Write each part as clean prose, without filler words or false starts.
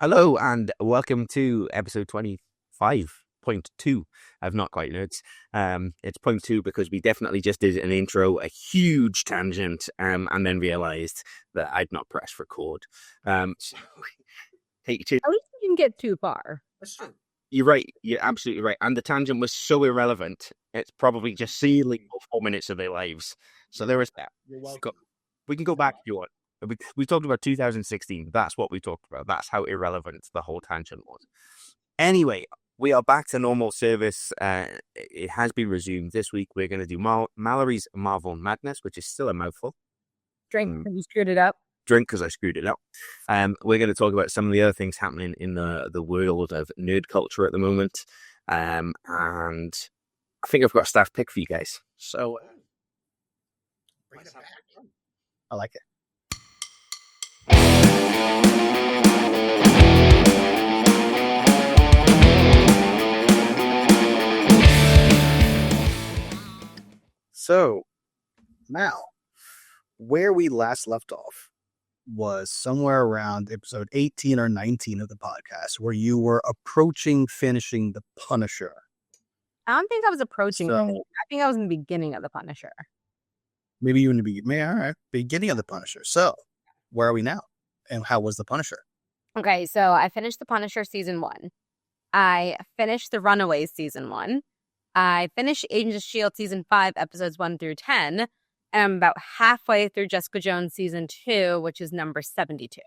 Hello and welcome to episode 25.2 of Not Quite Nerds. It's point two because we definitely just did an intro, a huge tangent, and then realized that I'd not pressed record. So take two. At least you didn't get too far. You're right. You're absolutely right. And the tangent was so irrelevant. It's probably just stealing 4 minutes of their lives. So there is that. You're welcome. We can go back if you want. We talked about 2016. That's what we talked about. That's how irrelevant the whole tangent was. Anyway, we are back to normal service. It has been resumed. This week, we're going to do Mallory's Marvel Madness, which is still a mouthful. Drink because you screwed it up. Drink because I screwed it up. We're going to talk about some of the other things happening in the world of nerd culture at the moment. And I think I've got a staff pick for you guys. So, Bring it back. I like it. So, now, where we last left off was somewhere around episode 18 or 19 of the podcast, where you were approaching finishing The Punisher. I don't think I was approaching. So- I think I was in the beginning of The Punisher. Maybe you in the beginning of The Punisher. So, where are we now? And how was The Punisher? Okay, so I finished The Punisher season 1. I finished the Runaways season 1. I finished Agents of S.H.I.E.L.D. season 5, episodes 1 through 10. And I'm about halfway through Jessica Jones season 2, which is number 72.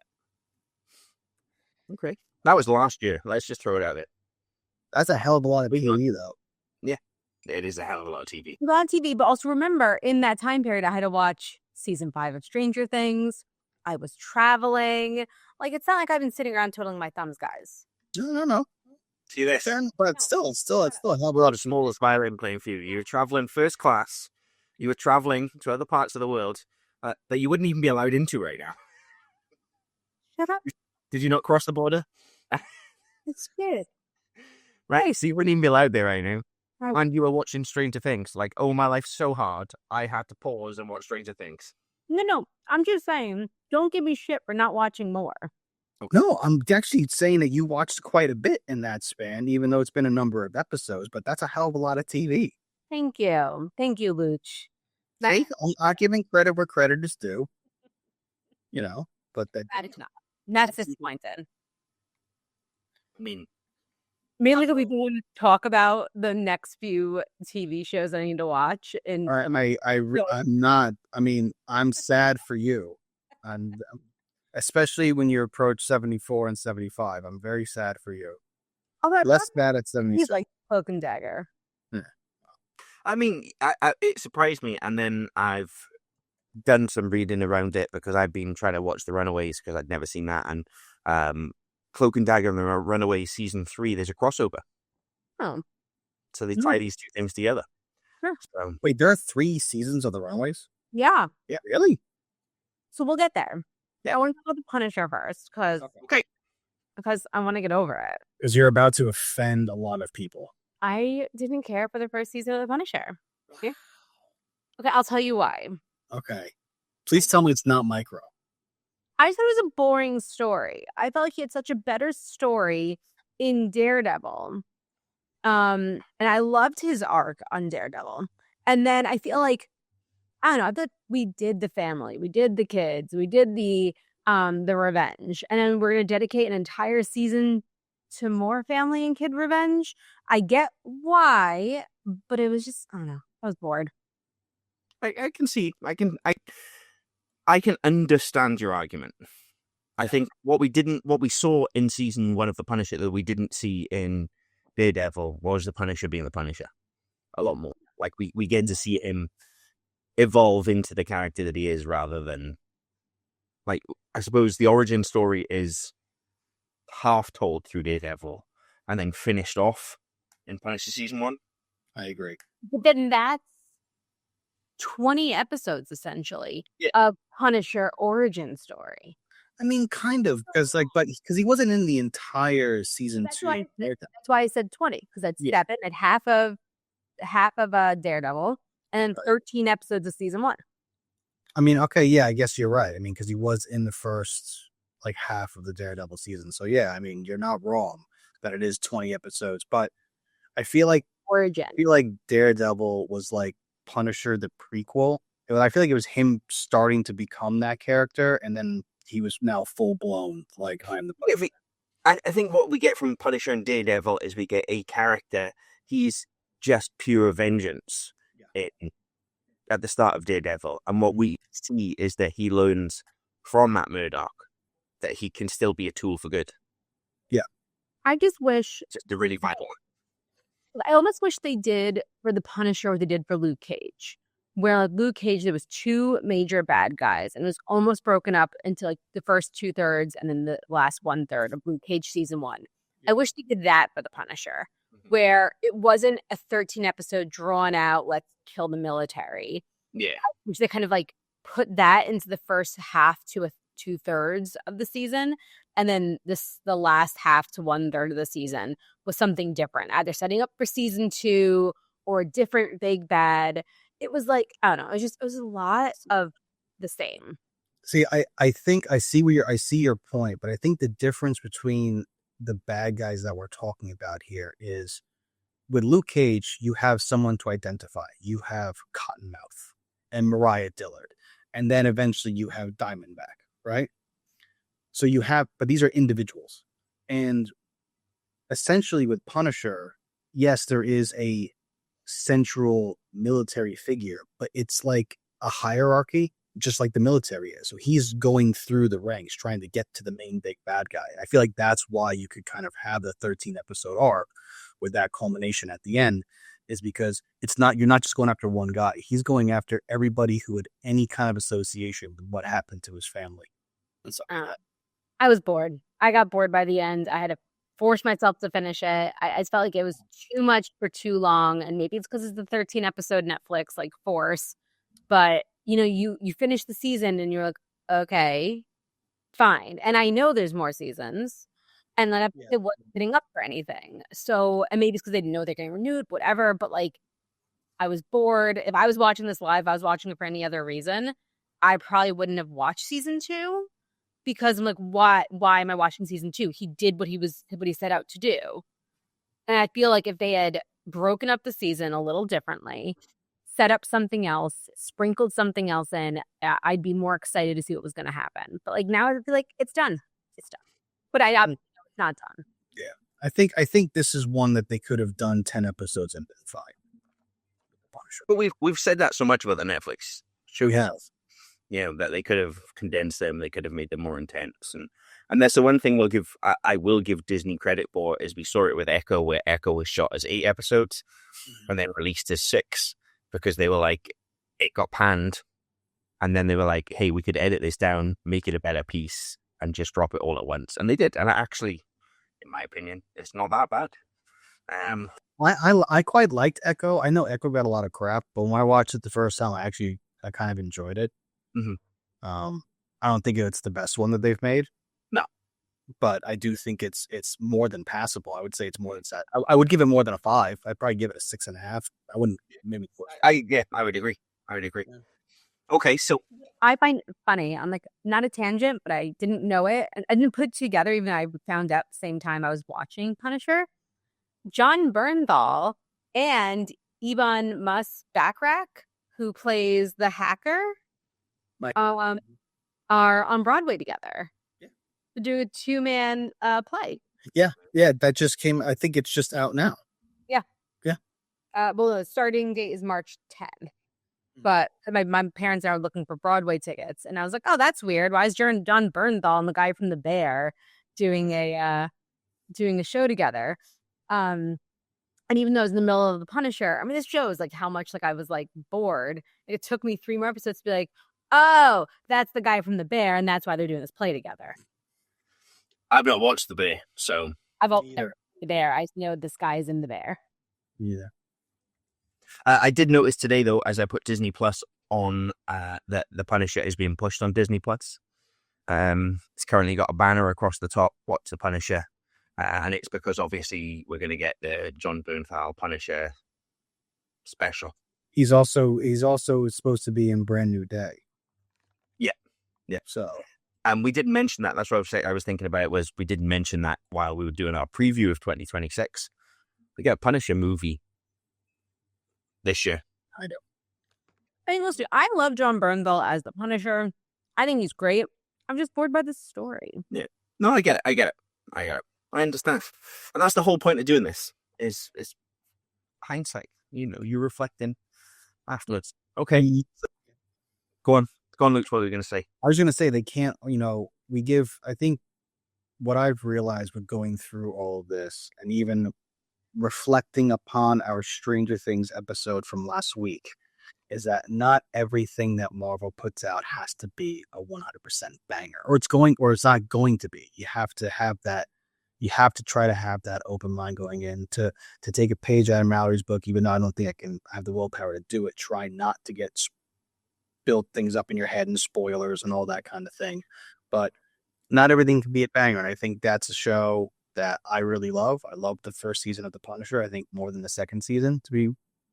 Okay. That was last year. Let's just throw it out there. That's a hell of a lot of TV, though. It is a hell of a lot of TV. A lot of TV, but also remember, in that time period, I had to watch season 5 of Stranger Things. I was traveling. Like, it's not like I've been sitting around twiddling my thumbs, guys. No. See this? But it's still a hell of a lot of Smallest violin playing for you. You were traveling first class. You were traveling to other parts of the world that you wouldn't even be allowed into right now. Shut up. Did you not cross the border? It's good. Right, so you wouldn't even be allowed there right now. Right. And you were watching Stranger Things. Like, oh, my life's so hard. I had to pause and watch Stranger Things. No. I'm just saying, don't give me shit for not watching more. Okay. No, I'm actually saying that you watched quite a bit in that span, even though it's been a number of episodes, but that's a hell of a lot of TV. Thank you. Thank you, Luch. See, I'm not giving credit where credit is due. But that That is not. That's disappointing. I mean, Mainly because we want to talk about the next few TV shows I need to watch. And all right, I'm not. I mean, I'm sad for you, and especially when you approach 74 and 75, I'm very sad for you. although Less bad at he's 76. like Cloak and Dagger. I mean, it surprised me, and then I've done some reading around it because I've been trying to watch The Runaways because I'd never seen that, and Cloak and Dagger and the Runaways season 3, there's a crossover. Oh. So they tie these two things together. Sure. So, Wait, there are 3 seasons of The Runaways? Yeah. Yeah, really? So we'll get there. Yeah. I want to talk about The Punisher first okay. because I want to get over it. Because you're about to offend a lot of people. I didn't care for the first season of The Punisher. Okay, I'll tell you why. Okay. Please tell me it's not Micro. I just thought it was a boring story. I felt like he had such a better story in Daredevil. And I loved his arc on Daredevil. And then I feel like, I don't know, I thought we did the family, we did the kids, we did the revenge. And then we're going to dedicate an entire season to more family and kid revenge. I get why, but it was just, I don't know, I was bored. I can see. I can understand your argument. I think what we saw in season 1 of The Punisher that we didn't see in Daredevil was the Punisher being the Punisher a lot more. Like we get to see him evolve into the character that he is, rather than, like, I suppose the origin story is half told through Daredevil and then finished off in Punisher season 1. I agree. But then that's 20 episodes essentially Yeah. of Punisher origin story. I mean, kind of, because he wasn't in the entire season That's 2. why I said 20, because that's Yeah. 7 and half of Daredevil, and 13 episodes of season 1. I mean, okay, yeah, I guess you're right. I mean, because he was in the first like half of the Daredevil season. So yeah, I mean, you're not wrong that it is 20 episodes, but I feel like Origin. Daredevil was like Punisher the prequel. I feel like it was him starting to become that character, and then he was now full blown like I'm the Punisher. I think what we get from Punisher and Daredevil is we get a character. He's just pure vengeance at the start of Daredevil, and what we see is that he learns from Matt Murdock that he can still be a tool for good. Yeah, I just wish Just the really vital. I almost wish they did for the Punisher what they did for Luke Cage, where like Luke Cage there was two major bad guys, and it was almost broken up into like the first 2/3 and then the last 1/3 of Luke Cage season 1. I wish they did that for the Punisher, where it wasn't a 13 episode drawn out, let's kill the military. Yeah. Which they kind of like put that into the first half to a 2/3 of the season. And then the last half to 1/3 of the season was something different, either setting up for season 2 or a different big bad. It was like, I don't know. It was a lot of the same. See, I think I see your point, but I think the difference between the bad guys that we're talking about here is with Luke Cage, you have someone to identify. You have Cottonmouth and Mariah Dillard, and then eventually you have Diamondback, right? So you have, but these are individuals, and essentially with Punisher, yes, there is a central military figure, but it's like a hierarchy, just like the military is. So he's going through the ranks trying to get to the main big bad guy. I feel like that's why you could kind of have the 13 episode arc with that culmination at the end, is because you're not just going after one guy. He's going after everybody who had any kind of association with what happened to his family. And so I was bored. I got bored by the end. I had to force myself to finish it. I just felt like it was too much for too long, and maybe it's because it's the 13 episode Netflix like force. But you finish the season and you're like, okay, fine. And I know there's more seasons, and that episode wasn't sitting up for anything. So, and maybe it's because they didn't know they're getting renewed, whatever. But like, I was bored. If I was watching this live, I was watching it for any other reason, I probably wouldn't have watched season 2. Because I'm like, why am I watching season 2? He did what he set out to do. And I feel like if they had broken up the season a little differently, set up something else, sprinkled something else in, I'd be more excited to see what was going to happen. But like now I feel like it's done. It's done. But it's not done. Yeah. I think this is one that they could have done 10 episodes and been fine. But we've said that so much about the Netflix show. We have. That they could have condensed them, they could have made them more intense, and that's the one thing I will give Disney credit for is we saw it with Echo, where Echo was shot as 8 episodes and then released as 6 because they were like, it got panned, and then they were like, hey, we could edit this down, make it a better piece, and just drop it all at once, and they did, and actually, in my opinion, it's not that bad. I quite liked Echo. I know Echo got a lot of crap, but when I watched it the first time, I kind of enjoyed it. Mm-hmm. I don't think it's the best one that they've made. No, but I do think it's more than passable. I would say it's more than that. I would give it more than a 5. I'd probably give it a 6.5. I wouldn't maybe. I would agree. Yeah. Okay, so I find it funny. I'm like, not a tangent, but I didn't know it. I didn't put it together. Even though I found out the same time I was watching Punisher. John Bernthal and Ebon Moss-Backrack, who plays the hacker, are on Broadway together to do a 2-man play. Yeah, that just came. I think it's just out now. Yeah. Well, the starting date is March 10th, but my parents are looking for Broadway tickets, and I was like, oh, that's weird. Why is John Bernthal and the guy from The Bear doing a show together? And even though it was in the middle of The Punisher, I mean, this shows like how much like I was like bored. It took me 3 more episodes to be like, oh, that's the guy from The Bear, and that's why they're doing this play together. I've not watched The Bear, so I've also never seen The Bear. I know this guy is in The Bear. Yeah. I did notice today, though, as I put Disney Plus on, that The Punisher is being pushed on Disney Plus. It's currently got a banner across the top, "What's the Punisher?" And it's because obviously we're going to get the John Bernthal Punisher special. He's also supposed to be in Brand New Day. Yeah. So And we didn't mention that. That's what I was thinking about. Was we didn't mention that while we were doing our preview of 2026. We got a Punisher movie this year. I know. I mean, listen, I love John Bernthal as the Punisher. I think he's great. I'm just bored by the story. Yeah. No, I get it. I understand. And that's the whole point of doing this is hindsight. You're reflecting afterwards. Okay. Go on, Luke. What were you going to say? I was going to say they can't, I think what I've realized with going through all of this and even reflecting upon our Stranger Things episode from last week is that not everything that Marvel puts out has to be a 100% banger, or it's not going to be. You have to have that. You have to try to have that open mind going in to take a page out of Mallory's book, even though I don't think I can have the willpower to do it. Try not to get build things up in your head and spoilers and all that kind of thing. But not everything can be a banger. And I think that's a show that I really love. I love the first season of The Punisher, I think, more than the second season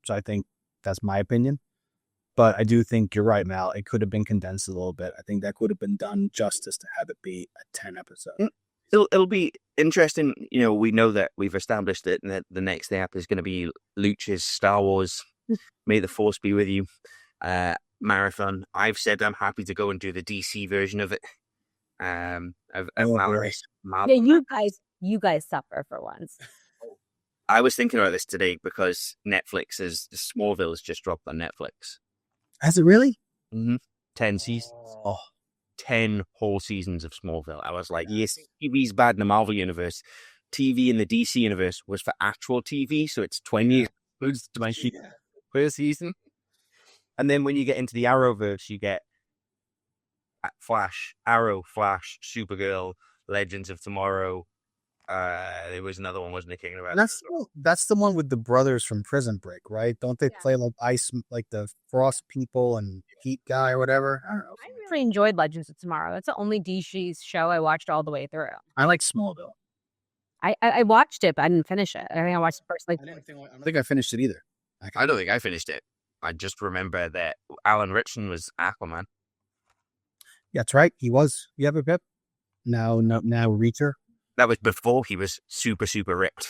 so I think that's my opinion. But I do think you're right, Mal. It could have been condensed a little bit. I think that could have been done justice to have it be a 10 episode. It'll be interesting. We know that we've established it, and that the next app is going to be Luch's Star Wars. May the Force be with you. Marathon. I've said I'm happy to go and do the DC version of it. Of Mallory. Yeah, you guys suffer for once. I was thinking about this today because Smallville has just dropped on Netflix. Has it really? 10 seasons. 10 whole seasons of Smallville. I was like, yes, TV's bad in the Marvel universe. TV in the DC universe was for actual TV, so it's 20 episodes to my per season. And then when you get into the Arrowverse, you get Flash, Arrow, Flash, Supergirl, Legends of Tomorrow. There was another one, wasn't it? Kicking about. That's the one with the brothers from Prison Break, right? Don't they play like ice, like the Frost people and Heat guy or whatever? I don't know. I really enjoyed Legends of Tomorrow. That's the only DC's show I watched all the way through. I like Smallville. I watched it, but I didn't finish it. I think I watched the first I don't think I finished it either. I don't think I finished it. I just remember that Alan Ritchson was Aquaman. Yeah, that's right. He was. You have a Pip? Now Reacher. That was before he was super, super ripped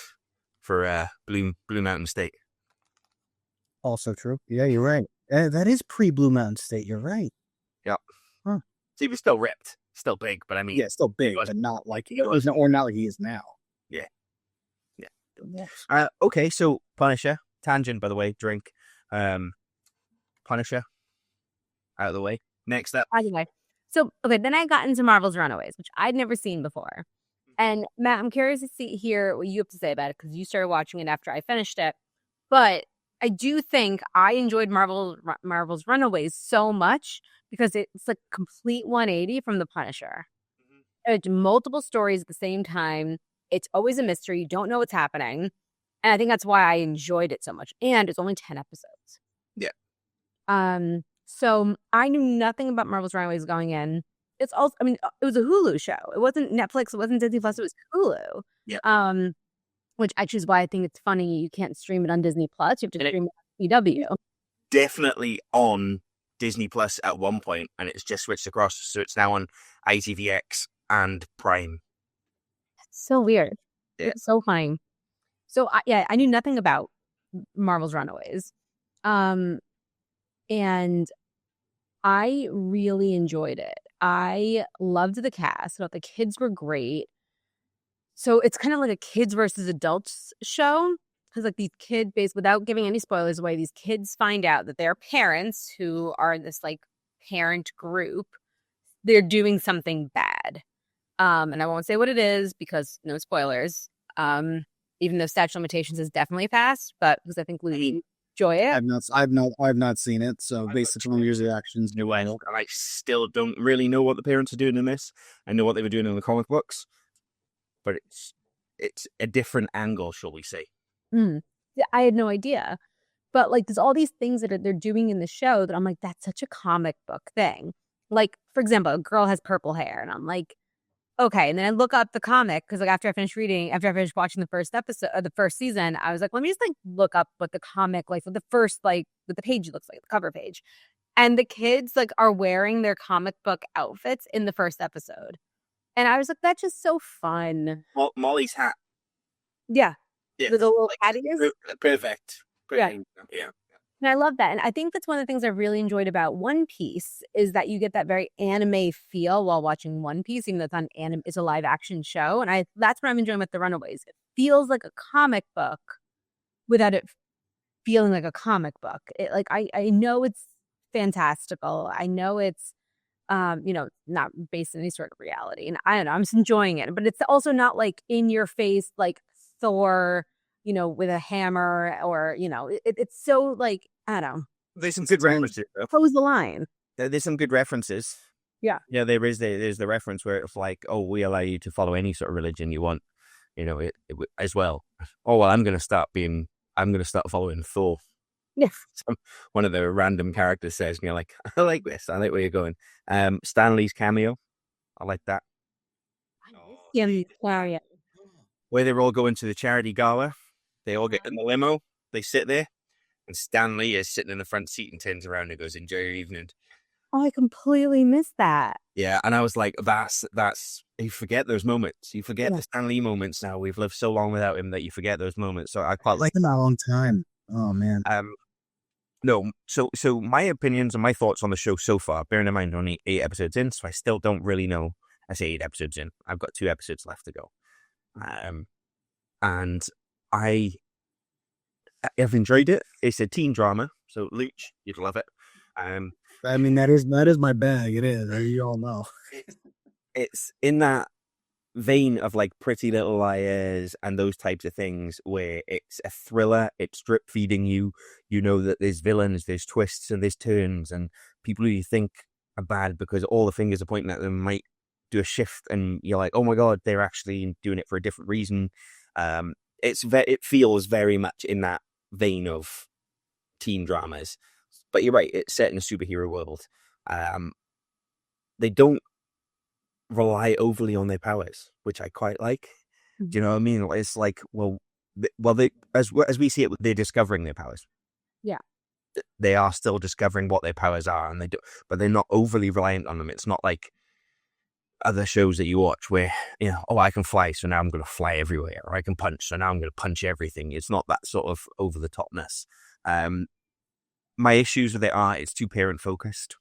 for Blue Mountain State. Also true. Yeah, you're right. That is pre-Blue Mountain State. You're right. Yep. Huh. So he was still ripped. Still big, but I mean... Yeah, still big, but not like he was, or not like he is now. Yeah. Okay, so Punisher. Tangent, by the way. Drink. Punisher. Out of the way. Next up. Anyway. So, okay, then I got into Marvel's Runaways, which I'd never seen before. And Matt, I'm curious to hear what you have to say about it, because you started watching it after I finished it. But I do think I enjoyed Marvel's Runaways so much because it's like complete 180 from The Punisher. It's multiple stories at the same time. It's always a mystery. You don't know what's happening. And I think that's why I enjoyed it so much. And it's only 10 episodes. Yeah. So I knew nothing about Marvel's Runaways going in. It's also, I mean, it was a Hulu show. It wasn't Netflix. It wasn't Disney Plus. It was Hulu. Yeah. Which actually is why I think it's funny you can't stream it on Disney Plus. You have to stream it on CW. Definitely on Disney Plus at one point, and it's just switched across, so it's now on ITVX and Prime. That's so weird. Yeah. It's so funny. So I knew nothing about Marvel's Runaways, and I really enjoyed it. I loved the cast. I thought the kids were great. So it's kind of like a kids versus adults show. Because like these kids, without giving any spoilers away, these kids find out that their parents, who are in this like parent group, they're doing something bad. And I won't say what it is because no spoilers. Even though statute of limitations is definitely passed, but because I think we enjoy it. I've not seen it. So based on your reactions, New Angle, and I still don't really know what the parents are doing in this. I know what they were doing in the comic books, but it's a different angle, shall we say? Yeah, I had no idea. But like, there's all these things that they're doing in the show that I'm like, that's such a comic book thing. Like, for example, a girl has purple hair, and I'm like, okay. And then I look up the comic because like after I finished watching the first episode of the first season, I was like, let me just like look up what the comic like what the page looks like, the cover page. And the kids like are wearing their comic book outfits in the first episode. And I was like, that's just so fun. Molly's hat. Yeah. Yeah. The little Like, cat ears. perfect. Yeah. Yeah. And I love that. And I think that's one of the things I really enjoyed about One Piece is that you get that very anime feel while watching One Piece, even though it's a live action show. And that's what I'm enjoying with the Runaways. It feels like a comic book without it feeling like a comic book. I know it's fantastical. I know it's not based in any sort of reality. And I don't know, I'm just enjoying it. But it's also not like in your face like Thor, with a hammer or, it's so like, I don't know. There's some good references. Close the line. There's some good references. Yeah. Yeah, there's the reference where it's like, oh, we allow you to follow any sort of religion you want, as well. Oh, well, I'm going to start following Thor. Yeah. One of the random characters says, and you're like, I like this. I like where you're going. Stan Lee's cameo. I like that. Yeah. Where they're all going to the charity gala. They all get in the limo. They sit there. And Stan Lee is sitting in the front seat and turns around and goes, enjoy your evening. Oh, I completely missed that. Yeah, and I was like, that's you forget those moments. You forget the Stan Lee moments now. We've lived so long without him that you forget those moments. So I quite like a long time. Oh man. No, so my opinions and my thoughts on the show so far, bearing in mind only 8 episodes in, so I still don't really know. I say 8 episodes in. I've got 2 episodes left to go. And I've enjoyed it. It's a teen drama, so Luch, you'd love it. I mean, that is my bag. It is. You all know. It's in that vein of like Pretty Little Liars and those types of things where it's a thriller. It's drip feeding you. You know that there's villains, there's twists, and there's turns, and people who you think are bad because all the fingers are pointing at them might do a shift, and you're like, oh my god, they're actually doing it for a different reason. It feels very much in that vein of teen dramas. But you're right, it's set in a superhero world. They don't rely overly on their powers, which I quite like. Do you know what I mean? It's like, as we see it, they're discovering their powers. Yeah. They are still discovering what their powers are, but they're not overly reliant on them. It's not like other shows that you watch where, I can fly, so now I'm going to fly everywhere, or I can punch, so now I'm going to punch everything. It's not that sort of over the topness. My issues with it are it's too parent focused.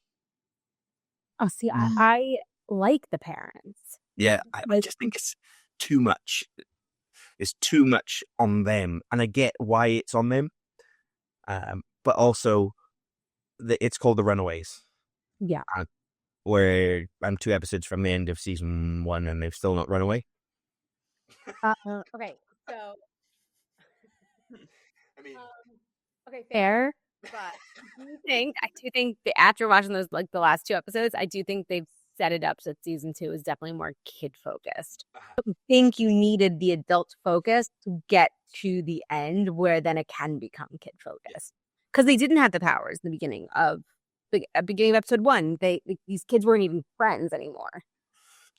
Oh, see, I like the parents. Yeah, I just think it's too much. It's too much on them, and I get why it's on them. But also, it's called The Runaways. Yeah. Where I'm 2 episodes from the end of season 1, and they've still not run away. Okay, so I mean, okay, fair. But I do think that after watching those, like the last 2 episodes, I do think they've set it up so that season 2 is definitely more kid focused. I think you needed the adult focus to get to the end where then it can become kid focused. Because they didn't have the powers in the beginning of episode 1. These kids weren't even friends anymore.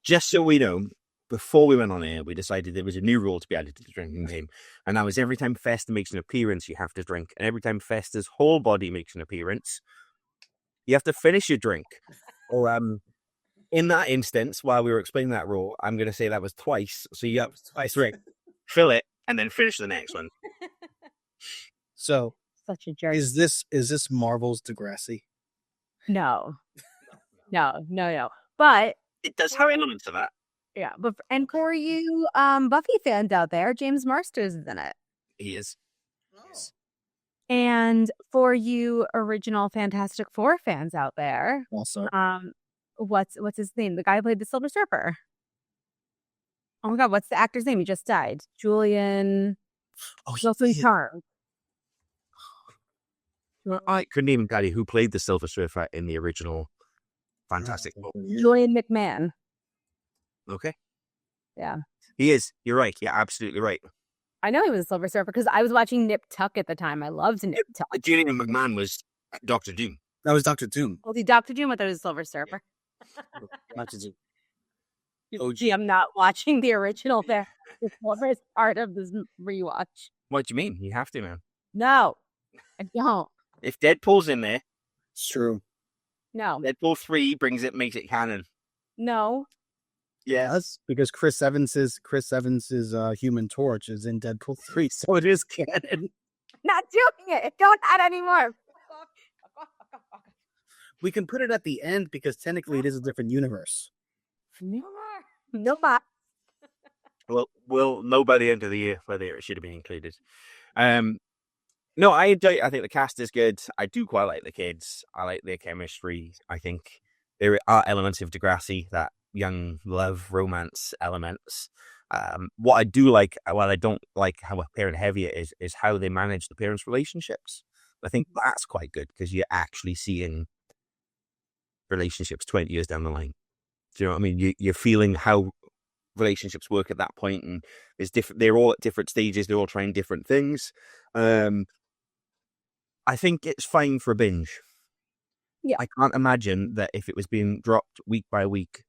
Just so we know, before we went on air, we decided there was a new rule to be added to the drinking game. And that was every time Fester makes an appearance, you have to drink. And every time Fester's whole body makes an appearance, you have to finish your drink. Or in that instance, while we were explaining that rule, I'm going to say that was twice. So you have twice drink, fill it, and then finish the next one. So, such a jerk. Is this Marvel's Degrassi? No. But it does have elements of that. Yeah, and for you Buffy fans out there, James Marsters is in it. He is. And for you original Fantastic Four fans out there, also, what's his name? The guy who played the Silver Surfer. Oh my god, what's the actor's name? He just died. Julian. Charm. I couldn't even tell you who played the Silver Surfer in the original Fantastic Four. Julian McMahon. Okay. Yeah. He is. You're right. Yeah, absolutely right. I know he was a Silver Surfer because I was watching Nip Tuck at the time. I loved Nip Tuck. Julian McMahon was Dr. Doom. That was Dr. Doom. Well, Dr. Doom, I thought it was Silver Surfer. Dr. Doom. Gee, I'm not watching the original there. It's the first part of this rewatch. What do you mean? You have to, man. No, I don't. If Deadpool's in there, it's true. No. Deadpool 3 makes it canon. No. Yes, because Chris Evans's Human Torch is in Deadpool 3, so it is canon. Not doing it. Don't add any more. We can put it at the end because technically it is a different universe. No more. No more. Well, we'll know by the end of the year whether it should have been included. No, I enjoy it. I think the cast is good. I do quite like the kids. I like their chemistry. I think there are elements of Degrassi, that young love romance elements. What I do like, while I don't like how parent heavy it is how they manage the parents' relationships. I think that's quite good because you're actually seeing relationships 20 years down the line. Do you know what I mean? You're feeling how relationships work at that point, and it's different. They're all at different stages. They're all trying different things. I think it's fine for a binge. Yeah. I can't imagine that if it was being dropped week by week,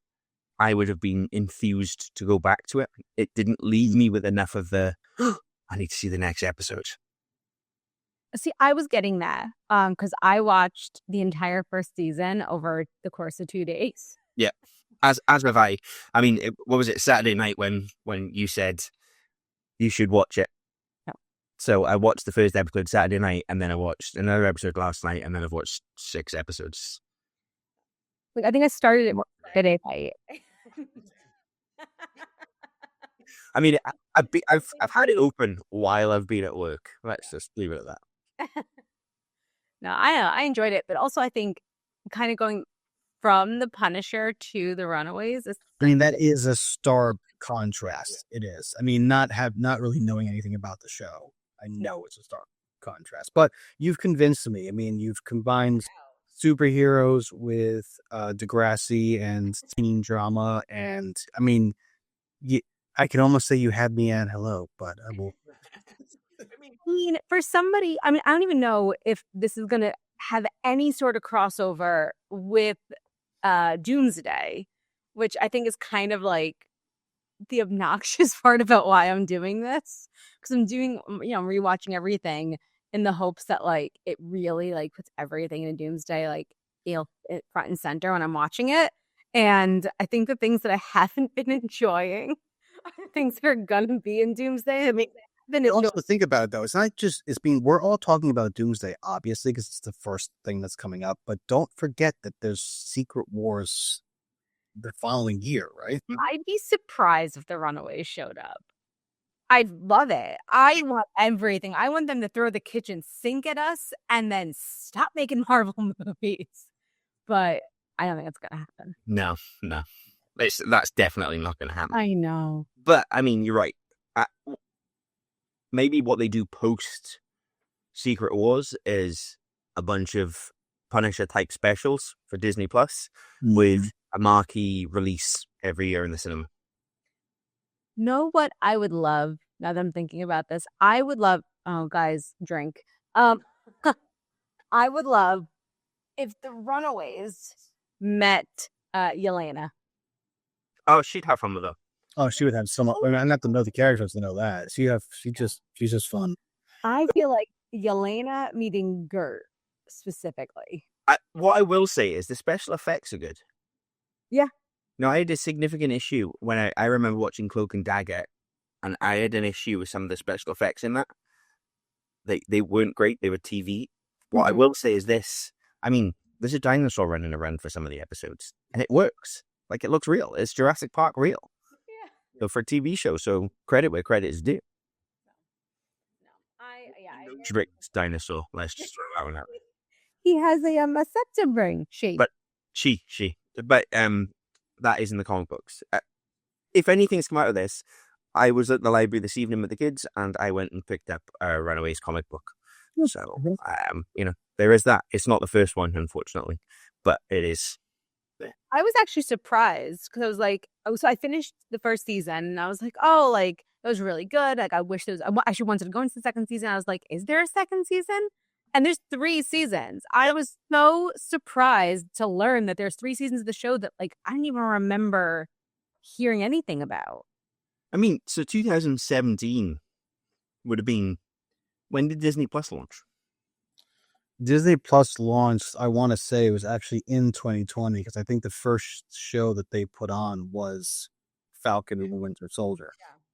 I would have been enthused to go back to it. It didn't leave me with enough of the, I need to see the next episode. See, I was getting that because I watched the entire first season over the course of 2 days. Yeah, as have I. I mean, what was it, Saturday night when you said you should watch it? No. So I watched the first episode Saturday night, and then I watched another episode last night, and then I've watched 6 episodes. Like, I think I started it today night. I mean, I've had it open while I've been at work. Let's just leave it at that. No, I enjoyed it, but also I think kind of going from the Punisher to the Runaways is. I mean, that is a stark contrast. It is. I mean, not really knowing anything about the show, I know it's a stark contrast. But you've convinced me. I mean, you've combined superheroes with Degrassi and teen drama, and I mean, I can almost say you had me at hello, but I will. I mean, for somebody, I mean, I don't even know if this is going to have any sort of crossover with Doomsday, which I think is kind of like the obnoxious part about why I'm doing this. Because I'm doing, I'm rewatching everything in the hopes that like it really like puts everything in Doomsday like front and center when I'm watching it. And I think the things that I haven't been enjoying are things that are gonna be in Doomsday. I mean, then it's Also, think about it though. It's not just we're all talking about Doomsday, obviously, because it's the first thing that's coming up. But don't forget that there's Secret Wars the following year, right? I'd be surprised if the Runaways showed up. I'd love it. I want everything. I want them to throw the kitchen sink at us and then stop making Marvel movies. But I don't think it's gonna happen. No. That's definitely not going to happen. I know. But, I mean, you're right. Maybe what they do post Secret Wars is a bunch of Punisher-type specials for Disney Plus with a marquee release every year in the cinema. Know what I would love, now that I'm thinking about this? I would love, oh, guys, drink. I would love if the Runaways met Yelena. Oh, she'd have fun with her. Oh, she would have so much. I mean, I don't have to know the characters to know that. She's just fun. I feel like Yelena meeting Gert specifically. What I will say is the special effects are good. Yeah. No, I had a significant issue when I remember watching Cloak and Dagger, and I had an issue with some of the special effects in that. They weren't great. They were TV. What I will say is this. I mean, there's a dinosaur running around for some of the episodes, and it works. Like, it looks real. It's Jurassic Park real. Yeah. So for a TV show, so credit where credit is due. No. Rick's dinosaur. Let's just throw that one out. He has a septum ring shape. But But that is in the comic books. If anything's come out of this, I was at the library this evening with the kids, and I went and picked up a Runaways comic book. So, there is that. It's not the first one, unfortunately, but it is. I was actually surprised because I was like, so I finished the first season, and I was like, oh, like, it was really good. Like, I wish there was, I actually wanted to go into the second season. I was like, is there a second season? And there's 3 seasons. I was so surprised to learn that there's 3 seasons of the show that, like, I didn't even remember hearing anything about. I mean, so 2017 would have been, when did Disney Plus launch? Disney Plus launched, I want to say it was actually in 2020, because I think the first show that they put on was Falcon and the Winter Soldier.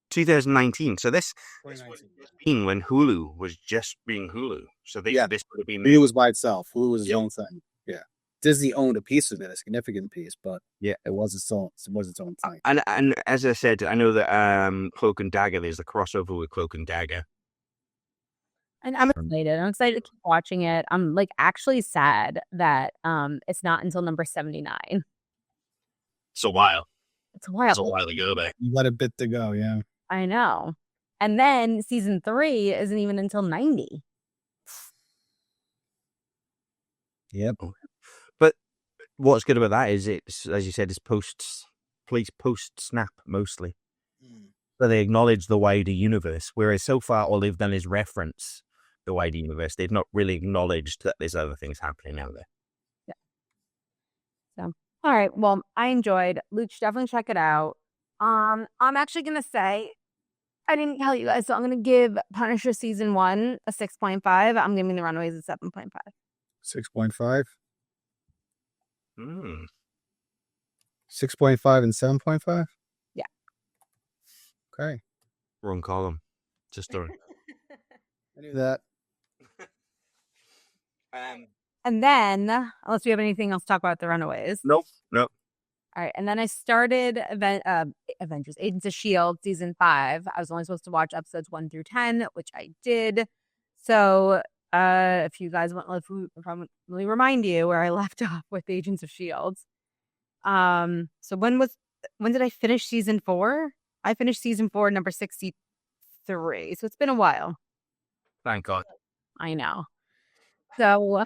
2019. So this 2019. would have been when Hulu was just being Hulu. So this would have been Hulu was by itself. Hulu was its Yep. own thing. Yeah. Disney owned a piece of it, a significant piece, but Yeah. it was its own thing. And as I said, I know that Cloak and Dagger, there's the crossover with Cloak and Dagger. And I'm excited. I'm excited to keep watching it. I'm like actually sad that it's not until number 79. It's a while. It's a while. It's a while to go back. You got a bit to go, yeah. I know. And then season 3 isn't even until 90. Yep. But what's good about that is it's, as you said, it's post-snap mostly. So they acknowledge the wider universe, whereas so far all they've done is reference the wider universe. They've not really acknowledged that there's other things happening out there. Yeah. So, all right. Well, I enjoyed. Luke, definitely check it out. I'm actually gonna say, I didn't tell you guys, so I'm gonna give Punisher season 1 a 6.5. I'm giving the Runaways a 7.5. 6.5. 6.5 6.5 and 7.5? Yeah. Okay. Wrong column. Just a... I knew that. And then, unless we have anything else to talk about the Runaways. Nope. All right. And then I started Avengers, Agents of S.H.I.E.L.D. season 5. I was only supposed to watch episodes 1 through 10, which I did. So if you guys want, let me remind you where I left off with Agents of S.H.I.E.L.D. So when did I finish season 4? I finished season 4, number 63. So it's been a while. Thank God. I know. So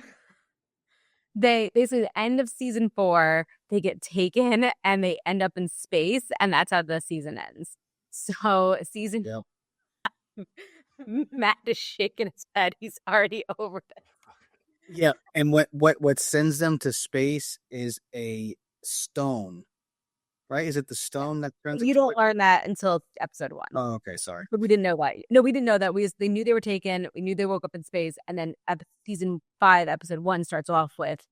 they basically, the end of season 4, they get taken and they end up in space, and that's how the season ends. So season, Matt is shaking his head. He's already over it. Yeah, and what sends them to space is a stone, right? Is it the stone that turns? You don't learn that until episode 1. Oh, okay, sorry. But we didn't know why. No, we didn't know that. They knew they were taken. We knew they woke up in space, and then season 5, episode 1 starts off with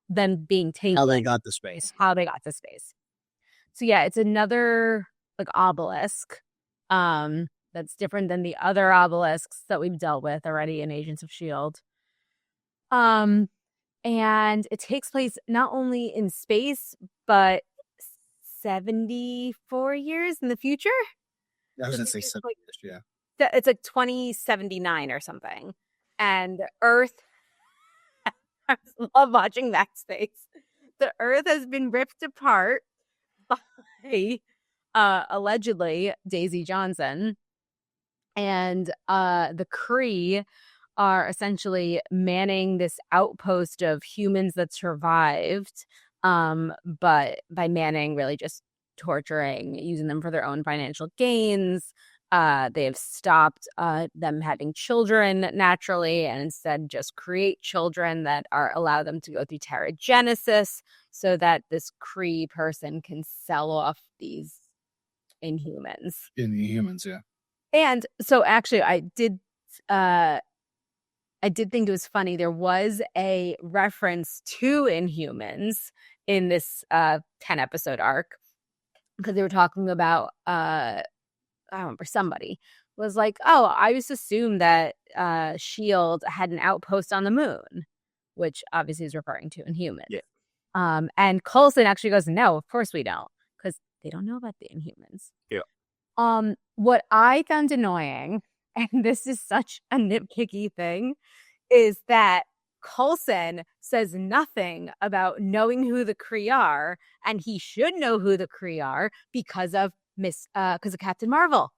them being taken. How they got to space. How they got to space. So yeah, it's another like obelisk. That's different than the other obelisks that we've dealt with already in Agents of S.H.I.E.L.D. And it takes place not only in space, but 74 years in the future. I was going to say 70 years, yeah. It's like 2079 or something. And Earth, I love watching Max face. The Earth has been ripped apart by, allegedly, Daisy Johnson. And the Kree are essentially manning this outpost of humans that survived, but by manning, really just torturing, using them for their own financial gains. They have stopped them having children naturally, and instead just create children that allow them to go through pterogenesis, so that this Kree person can sell off these Inhumans. Inhumans, yeah. And so actually I did think it was funny. There was a reference to Inhumans in this 10-episode arc, because they were talking about, I don't remember, somebody was like, oh, I just assumed that S.H.I.E.L.D. had an outpost on the moon, which obviously is referring to Inhumans. Yeah. And Coulson actually goes, no, of course we don't, because they don't know about the Inhumans. Yeah. What I found annoying, and this is such a nitpicky thing, is that Coulson says nothing about knowing who the Kree are, and he should know who the Kree are because of Captain Marvel.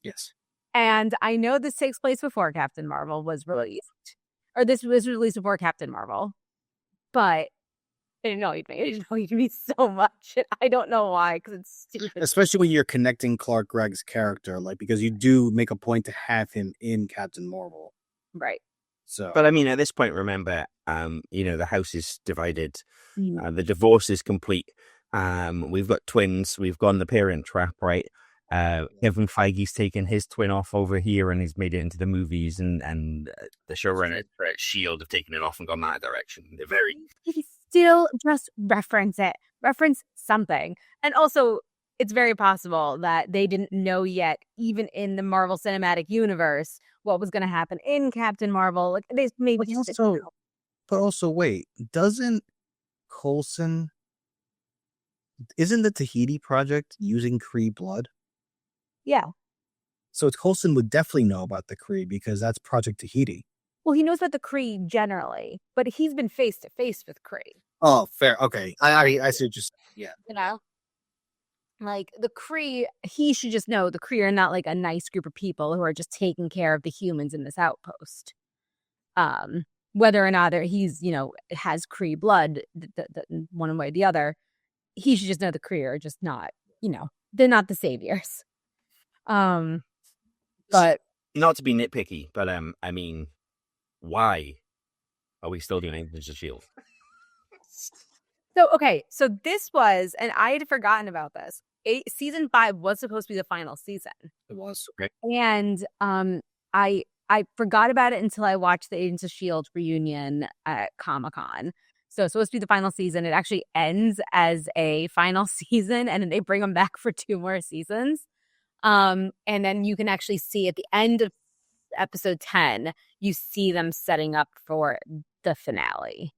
Yes. And I know this takes place before Captain Marvel was released, or this was released before Captain Marvel, but it annoyed me. It annoyed me so much. I don't know why, because it's stupid. Especially when you're connecting Clark Gregg's character, because you do make a point to have him in Captain Marvel. Right. So, but I mean, at this point, remember, the house is divided. The divorce is complete. We've got twins. We've gone the parent trap, right? Kevin Feige's taken his twin off over here and he's made it into the movies, and the showrunner for S.H.I.E.L.D. have taken it off and gone that direction. They're very... Still just reference it. Reference something. And also, it's very possible that they didn't know yet, even in the Marvel Cinematic Universe, what was going to happen in Captain Marvel. Like, they maybe but also, wait, doesn't Coulson... Isn't the Tahiti project using Kree blood? Yeah. So Coulson would definitely know about the Kree because that's Project Tahiti. Well, he knows about the Kree generally, but he's been face to face with Kree. Oh, fair. Okay. I see what you're saying. Yeah. You know? Like, the Kree, he should just know the Kree are not like a nice group of people who are just taking care of the humans in this outpost. Whether or not he's, has Kree blood, one way or the other, he should just know the Kree are just not, they're not the saviors. But not to be nitpicky, but I mean, why are we still doing Agents of S.H.I.E.L.D? So this was, and I had forgotten about this. Season 5 was supposed to be the final season. It was. Okay. And I forgot about it until I watched the Agents of S.H.I.E.L.D. reunion at Comic-Con. So it's supposed to be the final season. It actually ends as a final season, and then they bring them back for 2 more seasons. And then you can actually see at the end of episode 10, you see them setting up for the finale,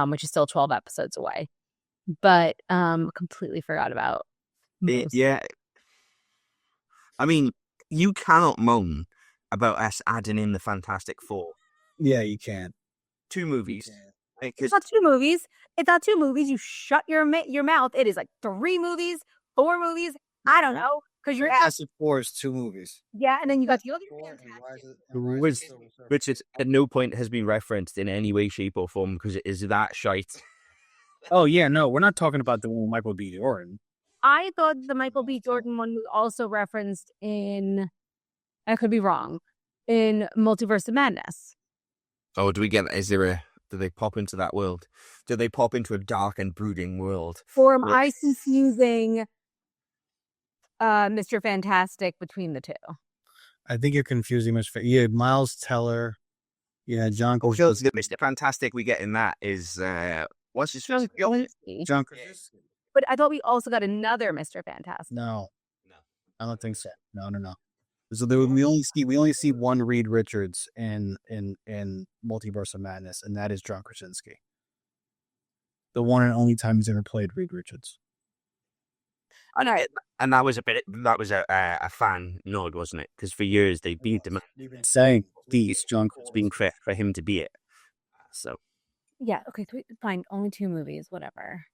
which is still 12 episodes away. But completely forgot about most. Yeah. I mean, you cannot moan about us adding in the Fantastic Four. Yeah, you can. 2 movies. It's not 2 movies. It's not 2 movies. You shut your mouth. It is like 3 movies, 4 movies. I don't know. Because you're Fantastic Four is 2 movies. Yeah, and then you got the other which is at no point has been referenced in any way, shape, or form because it is that shite. Oh, yeah, no, we're not talking about the one with Michael B. Jordan. I thought the Michael B. Jordan one was also referenced in, I could be wrong, in Multiverse of Madness. Oh, do they pop into that world? Do they pop into a dark and brooding world? Or am I confusing Mr. Fantastic between the 2? I think you're confusing Mr. Yeah, Miles Teller. Yeah, John. Oh, so the Mr. Fantastic we get in that is what's his name? John Krasinski. But I thought we also got another Mr. Fantastic. No, I don't think so. No. So we only see one Reed Richards in Multiverse of Madness, and that is John Krasinski. The one and only time he's ever played Reed Richards. Oh no, and that was a fan nod, wasn't it? Because for years they beat him. Saying these John being for him to be it. So yeah, okay, fine. Only 2 movies, whatever.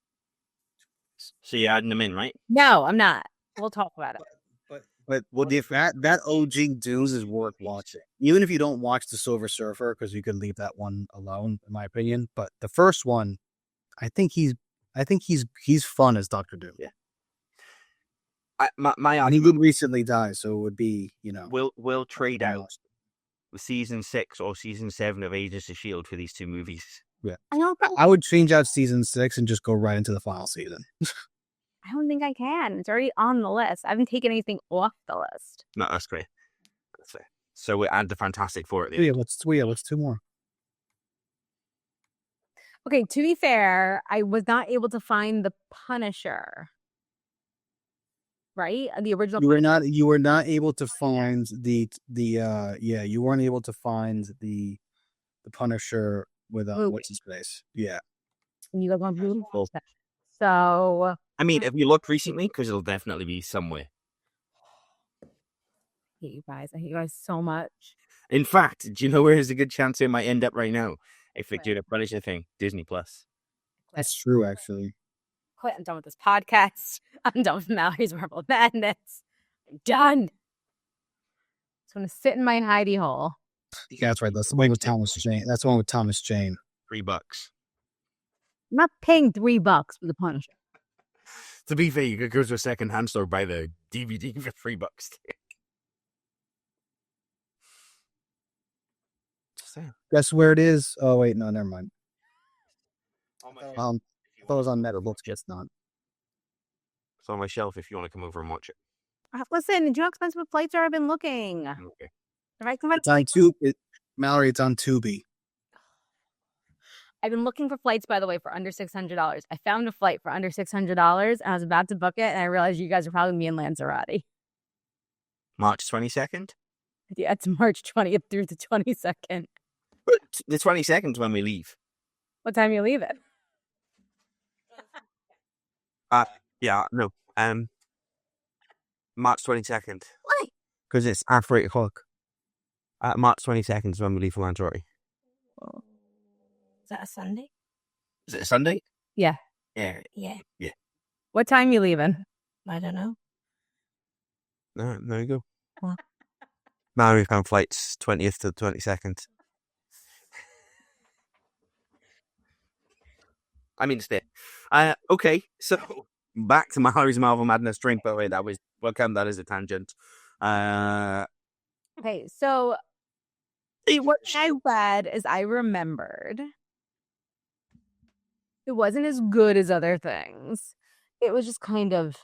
So you're adding them in, right? No, I'm not. We'll talk about it. But if that OG Dunes is worth watching, even if you don't watch the Silver Surfer, because you could leave that one alone, in my opinion. But the first one, I think he's fun as Dr. Doom. Yeah. My and he would recently die, so it would be we'll trade out season 6 or season 7 of Agents of S.H.I.E.L.D. for these 2 movies. Yeah, I would change out season 6 and just go right into the final season. I don't think I can. It's already on the list. I haven't taken anything off the list. No, that's great. That's fair. So we add the Fantastic Four at the end. Yeah, what's 2 more? Okay, to be fair, I was not able to find the Punisher. Right? The original You were not able to find you weren't able to find the Punisher with what's his face. Yeah. And you guys want beautiful. So I mean, have you looked recently? Because it'll definitely be somewhere. I hate you guys so much. In fact, do you know where there's a good chance it might end up right now? If they do the Punisher thing, Disney Plus. That's true, actually. Quit. I'm done with this podcast. I'm done with Mallory's Marvel Madness. I'm done. Just want to sit in my hidey hole. Yeah, that's right. That's the one with Thomas Jane. That's the one with Thomas Jane. $3. I'm not paying $3 for the Punisher. To be fair, you could go to a second-hand store, buy the DVD for $3. Guess where it is? Oh wait, no, never mind. If it was on Metal, it's just not. It's on my shelf if you want to come over and watch it. Listen, do you know how expensive flights are? I've been looking. Okay. If I can find, It's on Mallory, it's on Tubi. I've been looking for flights, by the way, for under $600. I found a flight for under $600, and I was about to book it, and I realized you guys are probably me and Lanzarote. March 22nd? Yeah, it's March 20th through the 22nd. But the 22nd when we leave. What time you leave it? Yeah, no. March 22nd. Why? Because it's after 8 o'clock. March 22nd is when we leave for Lanzarote. Is that a Sunday? Is it a Sunday? Yeah. Yeah. Yeah. What time you leaving? I don't know. No, there you go. Well, Mallory found flights 20th to the 22nd. I mean, stay. Okay, so back to Mallory's Marvel Madness drink. By the way, that was welcome. That is a tangent. Okay, so what I read as I remembered, it wasn't as good as other things. It was just kind of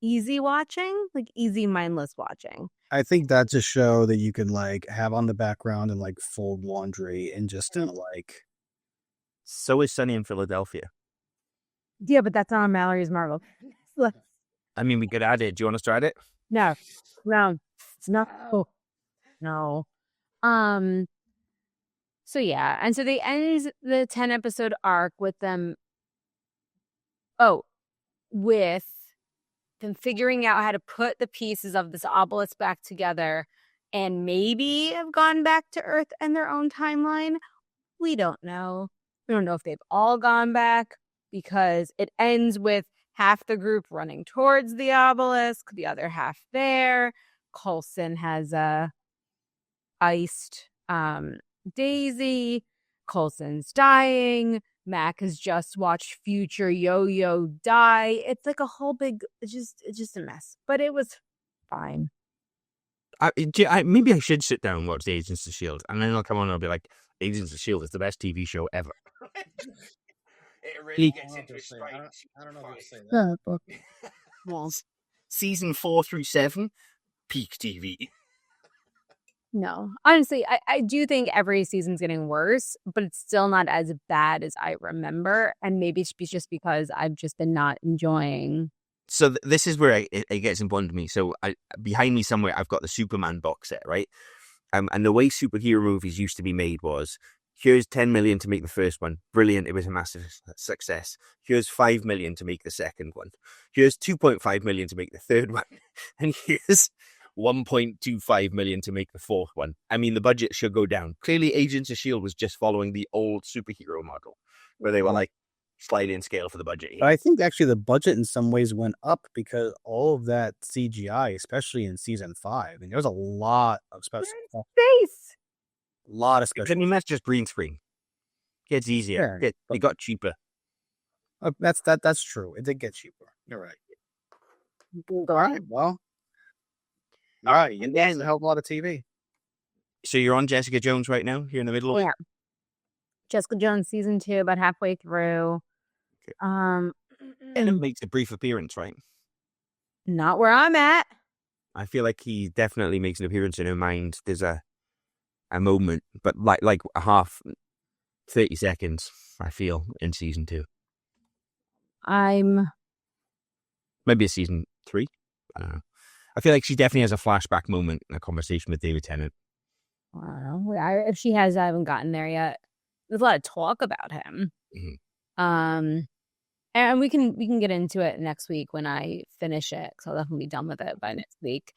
easy watching, like easy mindless watching. I think that's a show that you can like have on the background and like fold laundry and just like. So is Sunny in Philadelphia. Yeah, but that's not on Mallory's Marvel. I mean, we could add it. Do you want to start it? No. So yeah, and so they end the 10 episode arc with them. With them figuring out how to put the pieces of this obelisk back together, and maybe have gone back to Earth and their own timeline. We don't know. We don't know if they've all gone back, because it ends with half the group running towards the obelisk, the other half there. Coulson has iced Daisy. Coulson's dying. Mac has just watched future Yo-Yo die. It's like a whole big, it's just a mess. But it was fine. Maybe I should sit down and watch the Agents of S.H.I.E.L.D. and then I'll come on and I'll be like, Agents of S.H.I.E.L.D. is the best TV show ever. It really gets into its stride. I don't know if you'll say that. But was season 4 through 7 peak TV. No, honestly, I do think every season's getting worse, but it's still not as bad as I remember. And maybe it's just because I've just been not enjoying. So this is where it gets important to me. So behind me somewhere, I've got the Superman box set, right? And the way superhero movies used to be made was, here's 10 million to make the first one. Brilliant. It was a massive success. Here's 5 million to make the second one. Here's 2.5 million to make the third one. And here's 1.25 million to make the fourth one. I mean, the budget should go down. Clearly, Agents of S.H.I.E.L.D. was just following the old superhero model, where they were like sliding scale for the budget. But I think actually the budget in some ways went up because all of that CGI, especially in season 5, and there was a lot of special Space. A lot of special. I mean, that's just green screen. Gets easier. Sure, It got cheaper. That's true. It did get cheaper. You're right. All right. Well. All right. And then a hell of a lot of TV. So you're on Jessica Jones right now? Here in the middle? Yeah. Jessica Jones season 2, about halfway through. Okay. And it Mm. makes a brief appearance, right? Not where I'm at. I feel like he definitely makes an appearance in her mind. There's a moment, but like a half, 30 seconds, I feel, in season 2. Maybe it's season 3. I don't know. I feel like she definitely has a flashback moment in a conversation with David Tennant. I don't know. If she has, I haven't gotten there yet. There's a lot of talk about him. Mm-hmm. And we can get into it next week when I finish it, because I'll definitely be done with it by next week.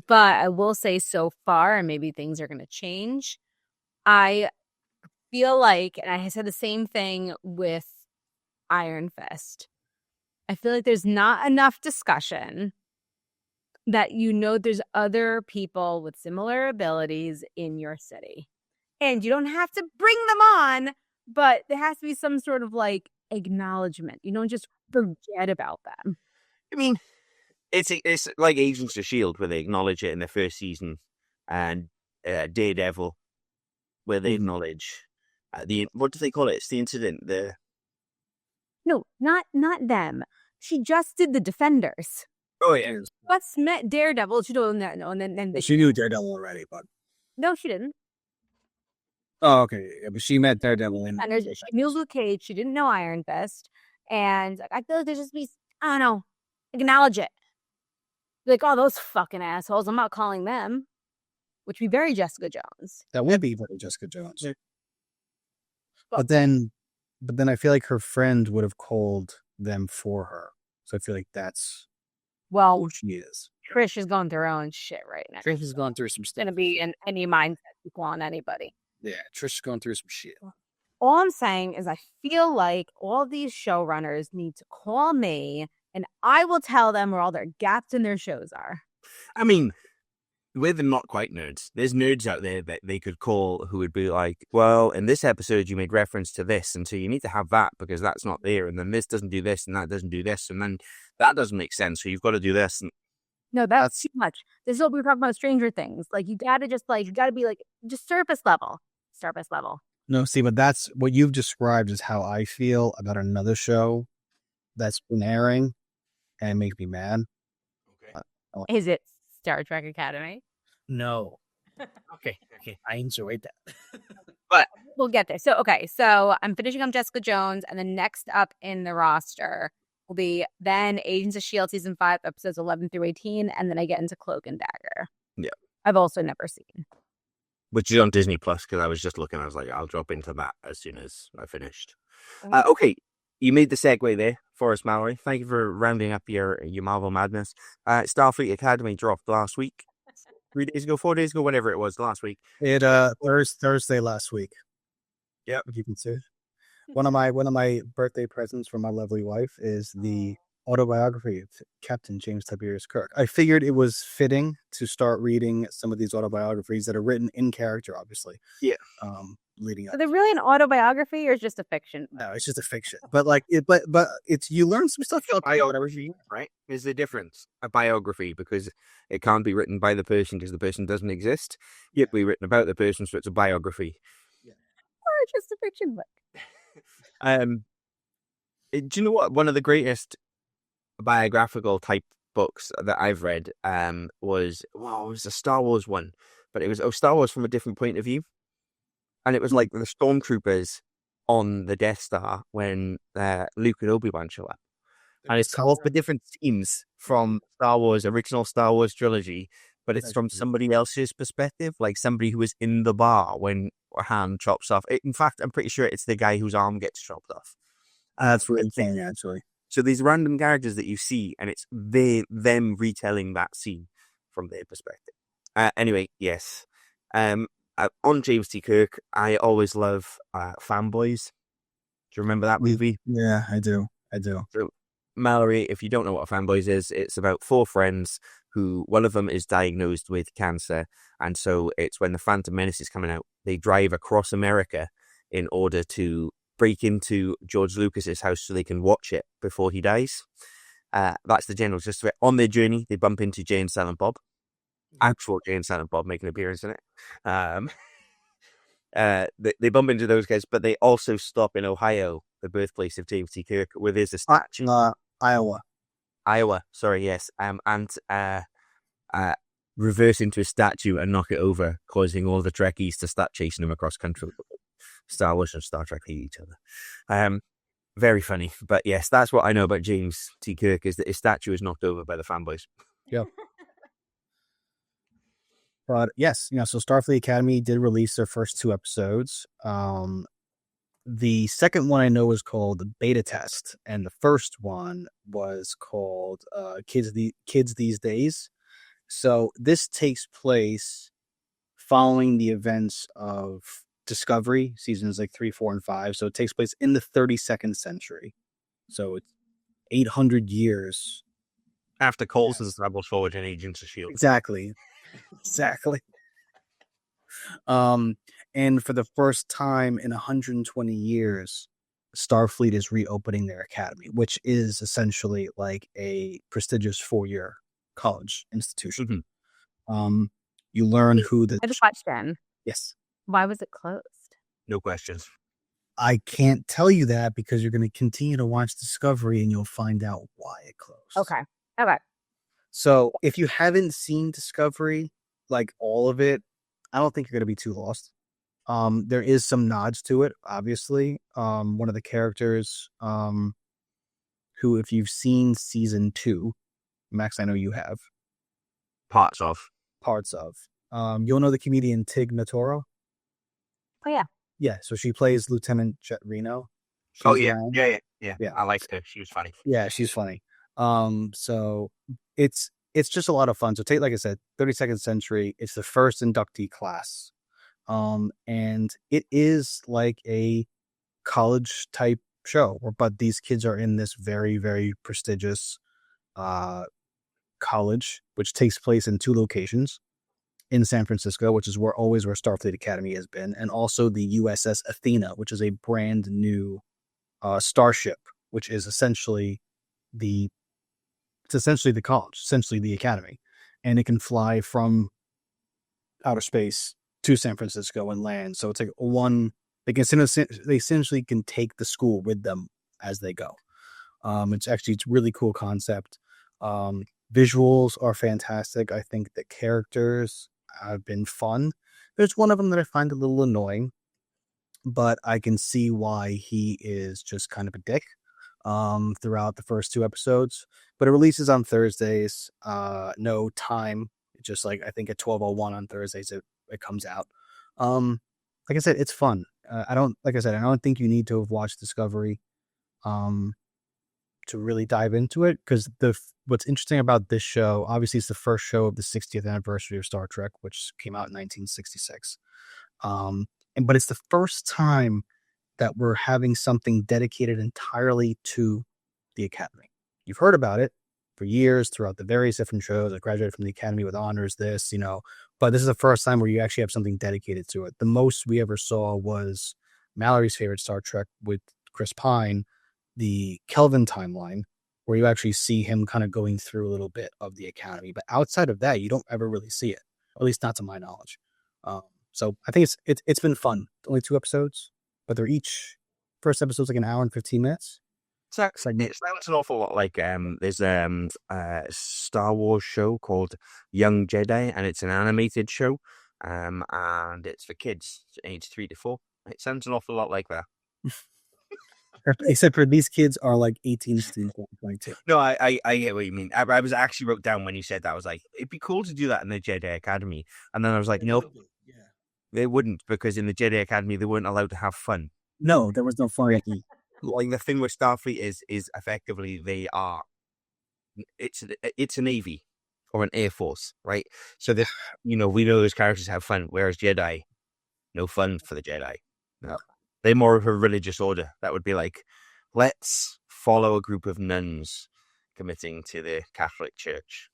But I will say so far, and maybe things are going to change, I feel like, and I said the same thing with Iron Fist, I feel like there's not enough discussion that there's other people with similar abilities in your city. And you don't have to bring them on, but there has to be some sort of like acknowledgement. You don't just forget about them. I mean, it's like Agents of S.H.I.E.L.D. where they acknowledge it in the first season, and Daredevil where they acknowledge what do they call it? It's the incident. No, not them. She just did the Defenders. Oh yeah. Wes met Daredevil. She don't know. And then She knew Daredevil already, but no, she didn't. oh, okay. Yeah, but she met Daredevil in. And she knew Luke Cage. She didn't know Iron Fist. And I feel like there just be, I don't know, acknowledge it. Be like, oh, those fucking assholes. I'm not calling them. Which would be very Jessica Jones. That would be very Jessica Jones. Yeah. But then I feel like her friend would have called them for her. So I feel like that's who she is. Trish is going through her own shit right now. Trish is going through some stuff. Going to be in any mindset equal on anybody. Yeah, Trish is going through some shit. All I'm saying is I feel like all these showrunners need to call me and I will tell them where all their gaps in their shows are. I mean, we're the not quite nerds. There's nerds out there that they could call who would be like, well, in this episode you made reference to this, and so you need to have that because that's not there, and then this doesn't do this, and that doesn't do this, and then that doesn't make sense, so you've got to do this. And no, that's too much. This is what we were talking about Stranger Things. Like, you got to be like, just surface level. Surface level. No, see, but that's what you've described is how I feel about another show that's been airing, and it makes me mad. Okay. Is it Star Trek Academy? No. Okay. I enjoyed that. But we'll get there. So I'm finishing up Jessica Jones, and then next up in the roster will be then Agents of S.H.I.E.L.D. season 5, episodes 11 through 18, and then I get into Cloak and Dagger. Yeah. I've also never seen. Which is on Disney Plus, because I was just looking, I was like, I'll drop into that as soon as I finished. Okay, you made the segue there for us, Mallory. Thank you for rounding up your Marvel madness. Starfleet Academy dropped last week. 3 days ago, 4 days ago, whatever it was, last week. It Thursday last week. Yep. If you can see. One of my birthday presents from my lovely wife is the autobiography of Captain James Tiberius Kirk. I figured it was fitting to start reading some of these autobiographies that are written in character, obviously. Yeah. Leading up. Are they really an autobiography or is it just a fiction? No, it's just a fiction. But it's you learn some stuff about biography, right? Is the difference a biography because it can't be written by the person because the person doesn't exist. Yet be written about the person, so it's a biography. Yeah. Or just a fiction book. Do you know what? One of the greatest biographical type books that I've read was a Star Wars one, but it was Star Wars from a different point of view. And it was like the stormtroopers on the Death Star when Luke and Obi-Wan show up. And it's all the different scenes from original Star Wars trilogy, but it's from somebody else's perspective, like somebody who was in the bar when Han chops off. In fact, I'm pretty sure it's the guy whose arm gets chopped off. That's really funny, actually. So these random characters that you see, and it's them retelling that scene from their perspective. Anyway, yes. On James T. Kirk, I always love Fanboys. Do you remember that movie? Yeah, I do. So, Mallory, if you don't know what Fanboys is, it's about 4 friends who one of them is diagnosed with cancer. And so it's when the Phantom Menace is coming out, they drive across America in order to break into George Lucas's house so they can watch it before he dies. That's the general gist of it. On their journey, they bump into Jay and Silent Bob. Actual Jay and Silent Bob make an appearance in it. They bump into those guys, but they also stop in Ohio, the birthplace of James T. Kirk, where there's a statue. Iowa, sorry, yes. And reverse into a statue and knock it over, causing all the Trekkies to start chasing him across country. Star Wars and Star Trek hate each other. Very funny. But yes, that's what I know about James T. Kirk, is that his statue is knocked over by the fanboys. Yep. But yes, so Starfleet Academy did release their first 2 episodes. The second one I know is called Beta Test, and the first one was called Kids These Days. So this takes place following the events of Discovery, seasons like 3, 4, and 5. So it takes place in the 32nd century. So it's 800 years after Coulson's travels forward in Agents of S.H.I.E.L.D. Exactly. And for the first time in 120 years, Starfleet is reopening their academy, which is essentially like a prestigious 4-year college institution. Mm-hmm. You learn who the... I just watched Ben. Yes. Why was it closed? No questions. I can't tell you that because you're going to continue to watch Discovery and you'll find out why it closed. Okay. So if you haven't seen Discovery, like all of it, I don't think you're going to be too lost. There is some nods to it, obviously. One of the characters, who, if you've seen season 2, Max, I know you have Parts of. parts of. You'll know the comedian Tig Notaro. Oh yeah. Yeah, so she plays Lieutenant Jet Reno. Oh She's yeah, around. yeah. Yeah. I liked her. She was funny. Yeah, she's funny. So it's just a lot of fun. So take, like I said, 32nd Century. It's the first inductee class. And it is like a college type show, but these kids are in this very, very prestigious college, which takes place in 2 locations, in San Francisco, which is where Starfleet Academy has been, and also the USS Athena, which is a brand new starship, which is essentially the college, essentially the academy, and it can fly from outer space to San Francisco and land. So it's like they essentially can take the school with them as they go. It's a really cool concept. Visuals are fantastic. I think the characters have been fun. There's one of them that I find a little annoying, but I can see why he is just kind of a dick throughout the first 2 episodes. But it releases on Thursdays. No time. Just like, I think at 12:01 on Thursdays it comes out. Like I said, it's fun. I don't think you need to have watched Discovery to really dive into it, because what's interesting about this show, obviously, it's the first show of the 60th anniversary of Star Trek, which came out in 1966. But it's the first time that we're having something dedicated entirely to the Academy. You've heard about it for years throughout the various different shows. I graduated from the Academy with honors, but this is the first time where you actually have something dedicated to it. The most we ever saw was Mallory's favorite Star Trek with Chris Pine, the Kelvin timeline, where you actually see him kind of going through a little bit of the Academy. But outside of that, you don't ever really see it, at least not to my knowledge. So I think it's been fun. Only 2 episodes, but they're each, first episode's like an hour and 15 minutes. So it sounds an awful lot like there's a Star Wars show called Young Jedi, and it's an animated show, and it's for kids age 3 to 4. It sounds an awful lot like that. Except for these kids are like 18 to 22. No, I get what you mean. I was actually wrote down when you said that. I was like, it'd be cool to do that in the Jedi Academy, and then I was like, nope, they wouldn't, because in the Jedi Academy they weren't allowed to have fun. No, there was no fun. Like the thing with Starfleet is effectively it's a Navy or an Air Force, right? So that we know those characters have fun, whereas Jedi, no fun for the Jedi. No. They're more of a religious order. That would be like, let's follow a group of nuns committing to the Catholic Church.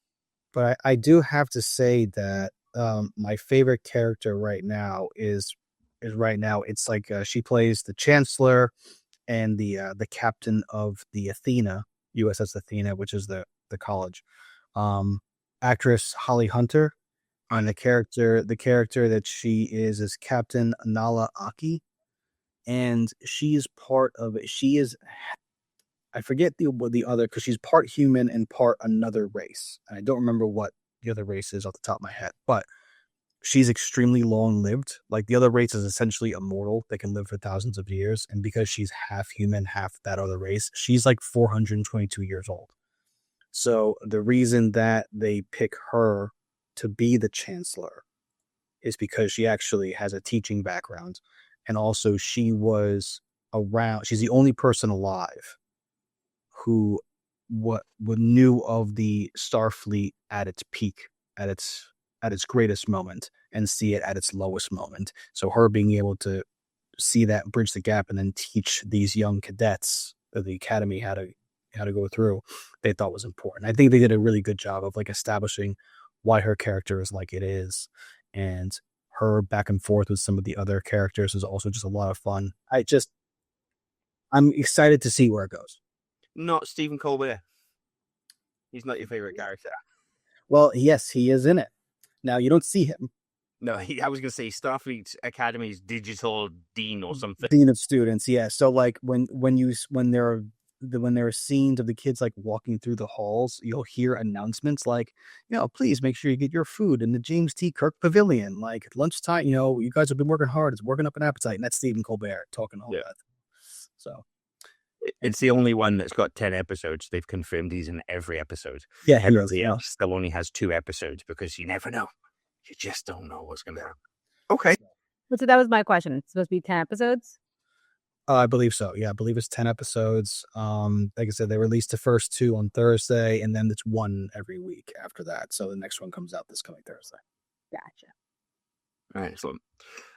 But I do have to say that my favorite character right now is it's like she plays the Chancellor and the captain of the Athena, USS Athena, which is the college. Actress Holly Hunter, and the character that she is Captain Nala Aki, and she's part of it. She is, I forget the other, because she's part human and part another race, and I don't remember what the other race is off the top of my head, but she's extremely long-lived. Like, the other race is essentially immortal. They can live for thousands of years. And because she's half human, half that other race, she's like 422 years old. So the reason that they pick her to be the Chancellor is because she actually has a teaching background. And also she's the only person alive who knew of the Starfleet at its peak, at its greatest moment, and see it at its lowest moment. So her being able to see that, bridge the gap, and then teach these young cadets of the Academy how to go through, they thought was important. I think they did a really good job of like establishing why her character is like it is, and her back and forth with some of the other characters is also just a lot of fun. I'm excited to see where it goes. Not Stephen Colbert. He's not your favorite character. Well, yes, he is in it. Now, you don't see him. No, I was going to say Starfleet Academy's digital dean or something. Dean of students, yeah. So like when there are when there are scenes of the kids like walking through the halls, you'll hear announcements like, please make sure you get your food in the James T. Kirk Pavilion. Like lunchtime, you guys have been working hard. It's working up an appetite. And that's Stephen Colbert talking all that. So it's the only one that's got 10 episodes. They've confirmed he's in every episode. Yeah, everybody else still only has 2 episodes because you never know. You just don't know what's going to happen. Okay. So that was my question. It's supposed to be 10 episodes? I believe so. Yeah, I believe it's 10 episodes. Like I said, they released the first 2 on Thursday, and then it's 1 every week after that. So the next one comes out this coming Thursday. Gotcha. Excellent.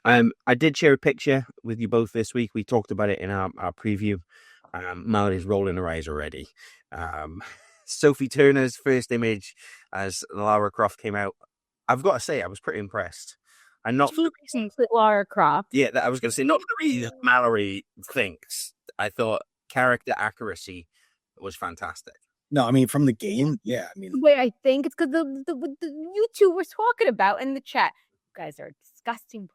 I did share a picture with you both this week. We talked about it in our preview. Mallory's rolling her eyes already. Sophie Turner's first image as Lara Croft came out. I've got to say, I was pretty impressed. And not for the reasons that Lara Croft. Yeah, I was going to say, not for the reasons Mallory thinks. I thought character accuracy was fantastic. No, I mean, from the game, yeah. I mean, wait, I think it's because the you two were talking about in the chat. You guys are disgusting.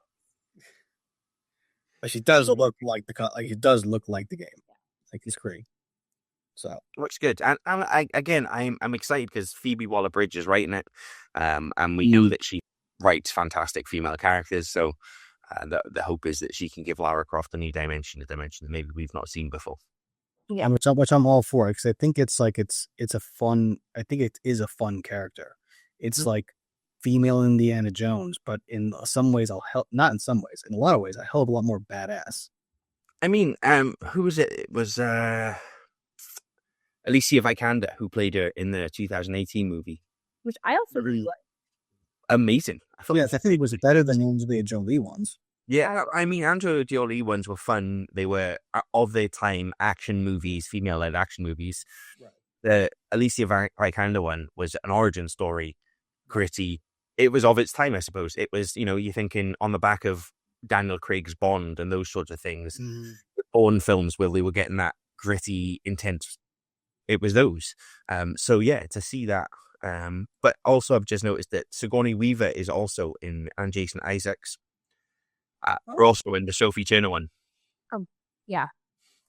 But she does look like it does look like the game. Like it's great. So looks good. And I'm excited because Phoebe Waller-Bridge is writing it. And we know that she writes fantastic female characters. So the hope is that she can give Lara Croft a new dimension, a dimension that maybe we've not seen before. Yeah, which I'm all for, because I think it's a fun. I think it is a fun character. It's like female Indiana Jones, but in some ways, not in some ways, in a lot of ways, a hell of a lot more badass. I mean, who was it? It was Alicia Vikander who played her in the 2018 movie, which I also really like. Amazing. I think it was better than the Angelina Jolie ones. Yeah, I mean, Angelina Jolie ones were fun. They were of their time action movies, female-led action movies. Right. The Alicia Vikander one was an origin story, gritty. It was of its time, I suppose. It was, you're thinking on the back of Daniel Craig's Bond and those sorts of things. The Bourne films where they were getting that gritty, intense. It was those. So yeah, to see that. But also I've just noticed that Sigourney Weaver is also in, and Jason Isaacs. We're also in the Sophie Turner one. Oh, yeah.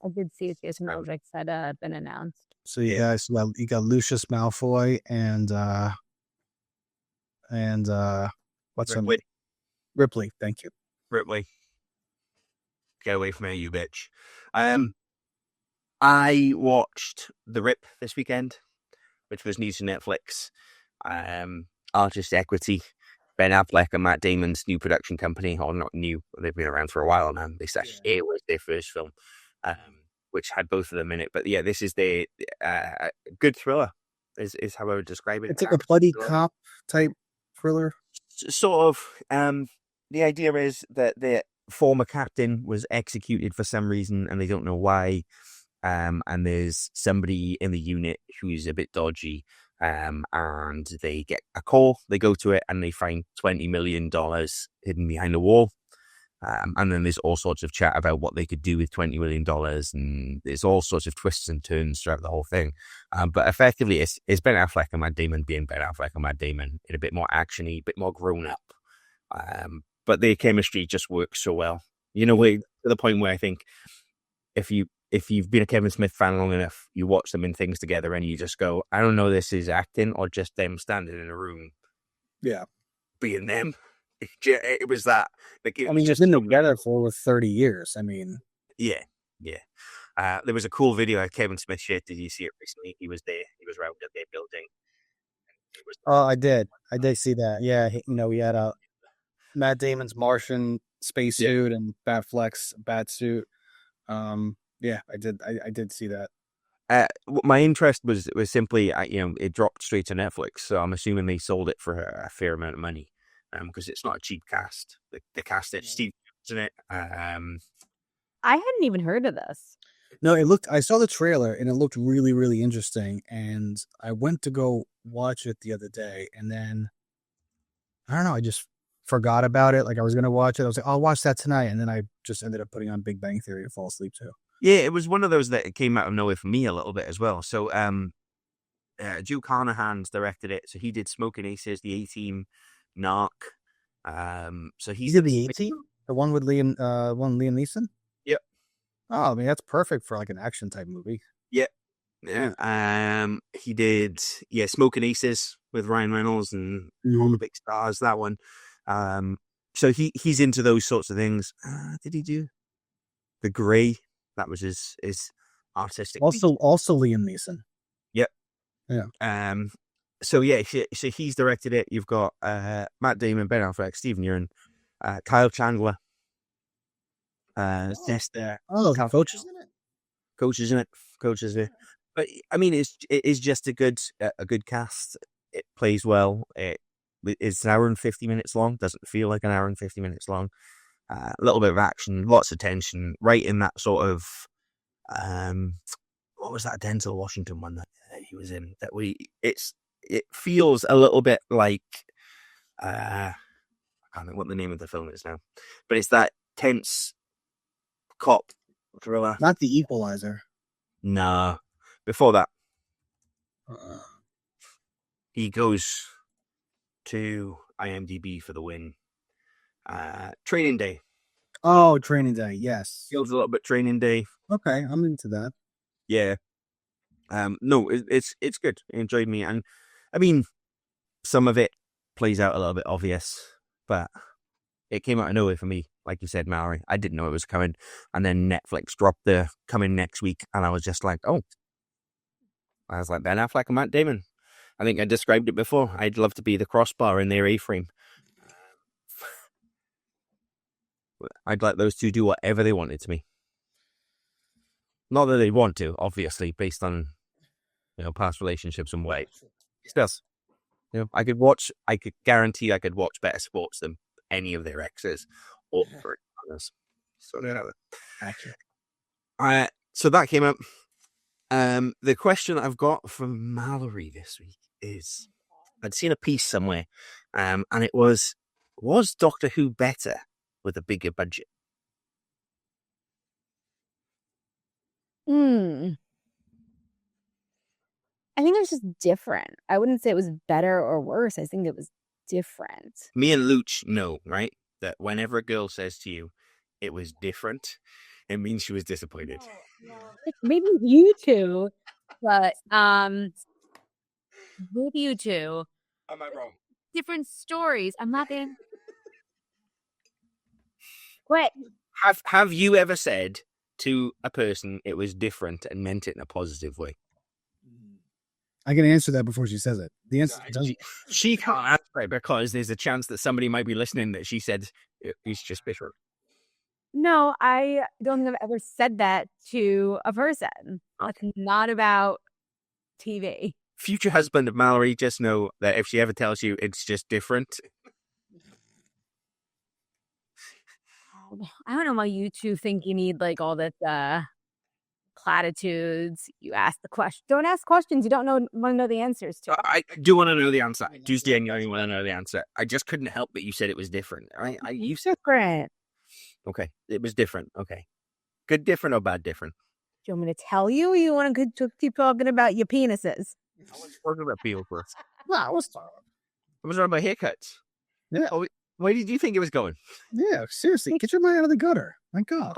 I did see Jason Isaacs had been announced. So yeah, so you got Lucius Malfoy and what's her name? Ripley. Thank you, Ripley. Get away from me, you bitch. I watched The Rip this weekend, which was new to Netflix. Artist Equity, Ben Affleck and Matt Damon's new production company, or not new, they've been around for a while now. They said it was their first film, which had both of them in it. But yeah, this is the good thriller, is how I would describe it. It's like a bloody cop type thriller. Sort of. The idea is that the former captain was executed for some reason, and they don't know why. And there's somebody in the unit who's a bit dodgy. And they get a call, they go to it, and they find $20 million hidden behind a wall. And then there's all sorts of chat about what they could do with $20 million, and there's all sorts of twists and turns throughout the whole thing. But effectively, it's Ben Affleck and Matt Damon being Ben Affleck and Matt Damon in a bit more actiony, a bit more grown up. But their chemistry just works so well. To the point where I think if you've been a Kevin Smith fan long enough, you watch them in things together and you just go, I don't know, this is acting or just them standing in a room. Yeah. Being them. It was that. Just been together for over 30 years. I mean. Yeah. There was a cool video Kevin Smith shared. Did you see it recently? He was there. He was around their building. I did. I did see that. Yeah. We had Matt Damon's Martian spacesuit and Batfleck's Batsuit. Yeah, I did see that. My interest was simply, it dropped straight to Netflix, so I'm assuming they sold it for a fair amount of money, because it's not a cheap cast. The cast is Steve, isn't it? I hadn't even heard of this. No, I saw the trailer and it looked really, really interesting, and I went to go watch it the other day, and then I don't know, I just forgot about it. Like I was gonna watch it. I was like, I'll watch that tonight, and then I just ended up putting on Big Bang Theory to fall asleep too. Yeah, it was one of those that came out of nowhere for me a little bit as well. So, Joe Carnahan's directed it. So he did Smoking Aces, The A-Team, Narc. So he did The A-Team, the one with Liam Neeson. Yep. Oh, I mean that's perfect for like an action type movie. Yeah. He did Smoking Aces with Ryan Reynolds and all the big stars. That one. So he's into those sorts of things. Did he do The Grey? That was his artistic. Also Liam Neeson. Yep. Yeah. So he's directed it. You've got Matt Damon, Ben Affleck, Stephen Yeun, Kyle Chandler. Nesta. Coach is in it. Coach is it. But I mean, it is just a good cast. It plays well. It's an hour and 50 minutes long. Doesn't feel like an hour and 50 minutes long. A little bit of action, lots of tension, right in that sort of what was that Denzel Washington one that he was in? It feels a little bit like I can't think what the name of the film is now, but it's that tense cop thriller. Not The Equalizer. No, before that, he goes to IMDb for the win. Training Day. Oh, Training Day. Yes. Feels a little bit Training Day. Okay, I'm into that. Yeah. No, it's good. It enjoyed me, and I mean, some of it plays out a little bit obvious, but it came out of nowhere for me. Like you said, Mallory, I didn't know it was coming, and then Netflix dropped the coming next week, and I was just like, oh. I was like, Ben Affleck and Matt Damon. I think I described it before. I'd love to be the crossbar in their A-frame. I'd let those two do whatever they wanted to me. Not that they want to, obviously, based on past relationships and way. Yes. I could guarantee I could watch better sports than any of their exes or partners. So so that came up. The question I've got from Mallory this week is, I'd seen a piece somewhere, and it was Doctor Who better with a bigger budget? I think it was just different. I wouldn't say it was better or worse. I think it was different. Me and Luch know, right? That whenever a girl says to you, it was different, it means she was disappointed. Maybe you two, but maybe you two. Am I wrong? Different stories. I'm not being. Wait. Have you ever said to a person it was different and meant it in a positive way? I can answer that before she says it. The answer doesn't. She can't answer it because there's a chance that somebody might be listening that she said it's just different. No, I don't think I've ever said that to a person. Okay. It's not about TV. Future husband of Mallory, just know that if she ever tells you it's just different. I don't know why you two think you need like all this platitudes. You ask the question. Don't ask questions you don't want to know the answers to. I do want to know the answer. I do genuinely want to know the answer. I just couldn't help but you said it was different. You said different. Okay, it was different. Okay, good different or bad different? Do you want me to tell you? Or you want to keep talking about your penises? I was talking about people first. No, I was talking about haircuts. Yeah. Oh, where did you think it was going? Yeah, seriously, get your mind out of the gutter. My God.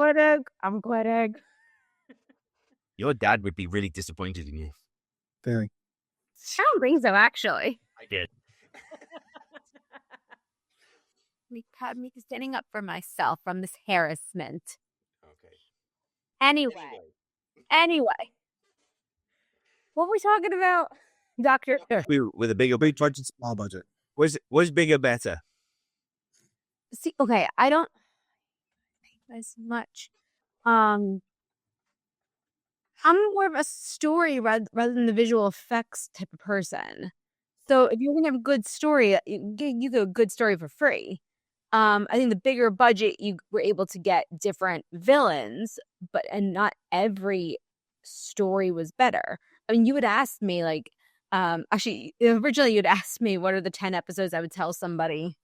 I'm glad. Your dad would be really disappointed in you. Very. I don't think so, actually. I did. Me standing up for myself from this harassment. Okay. Anyway. What were we talking about? Doctor? With a bigger budget, small budget. Was bigger better? See, okay, I don't as much. I'm more of a story rather than the visual effects type of person. So if you're gonna have a good story, you get a good story for free. I think the bigger budget, you were able to get different villains, and not every story was better. I mean, you would ask me like, actually, originally you'd ask me what are the 10 episodes I would tell somebody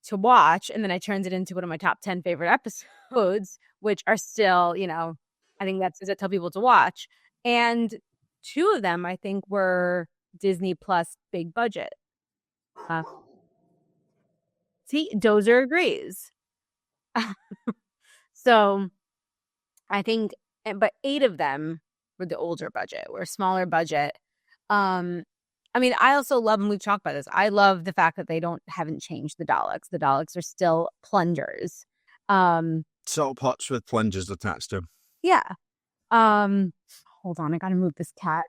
to watch, and then I turned it into one of my top 10 favorite episodes, which are still, I think that's I tell people to watch. And 2 of them, I think, were Disney Plus big budget. See, Dozer agrees. So I think, but 8 of them we're the older budget. We're smaller budget. I mean, I also love, and we've talked about this, I love the fact that they haven't changed the Daleks. The Daleks are still plungers. Salt pots with plungers attached to them. Yeah. Hold on, I gotta move this cat.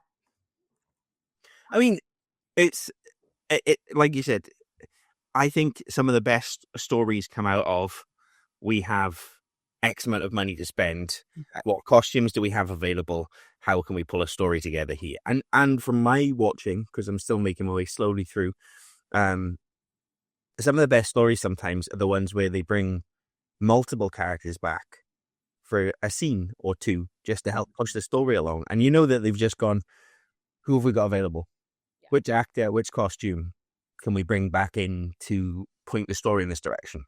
I mean, it's like you said, I think some of the best stories come out of, we have X amount of money to spend. What costumes do we have available? How can we pull a story together here? And from my watching, because I'm still making my way slowly through, some of the best stories sometimes are the ones where they bring multiple characters back for a scene or two just to help push the story along. And you know that they've just gone, who have we got available? Yeah. Which actor, which costume can we bring back in to point the story in this direction?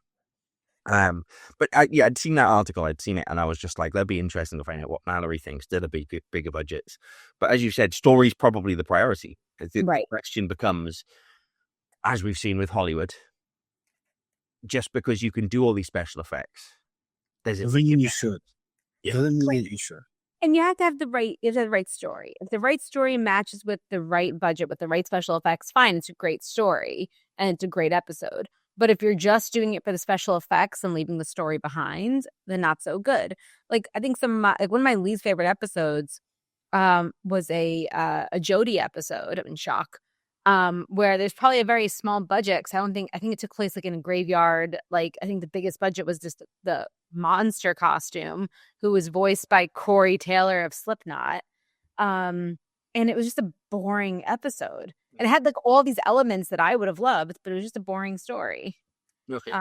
But I'd seen that article, I'd seen it, and I was just like, that'd be interesting to find out what Mallory thinks. Did a bigger budgets? But as you said, story's probably the priority. The question becomes, as we've seen with Hollywood, just because you can do all these special effects, doesn't mean you should. Yeah. Doesn't mean you should. And you have to have the right story. If the right story matches with the right budget, with the right special effects, fine, it's a great story and it's a great episode. But if you're just doing it for the special effects and leaving the story behind, then not so good. Like, I think one of my least favorite episodes was a Jodie episode. I'm in shock. Where there's probably a very small budget, because I think it took place like in a graveyard. Like, I think the biggest budget was just the monster costume, who was voiced by Corey Taylor of Slipknot. And it was just a boring episode. It had like all these elements that I would have loved, but it was just a boring story. Okay.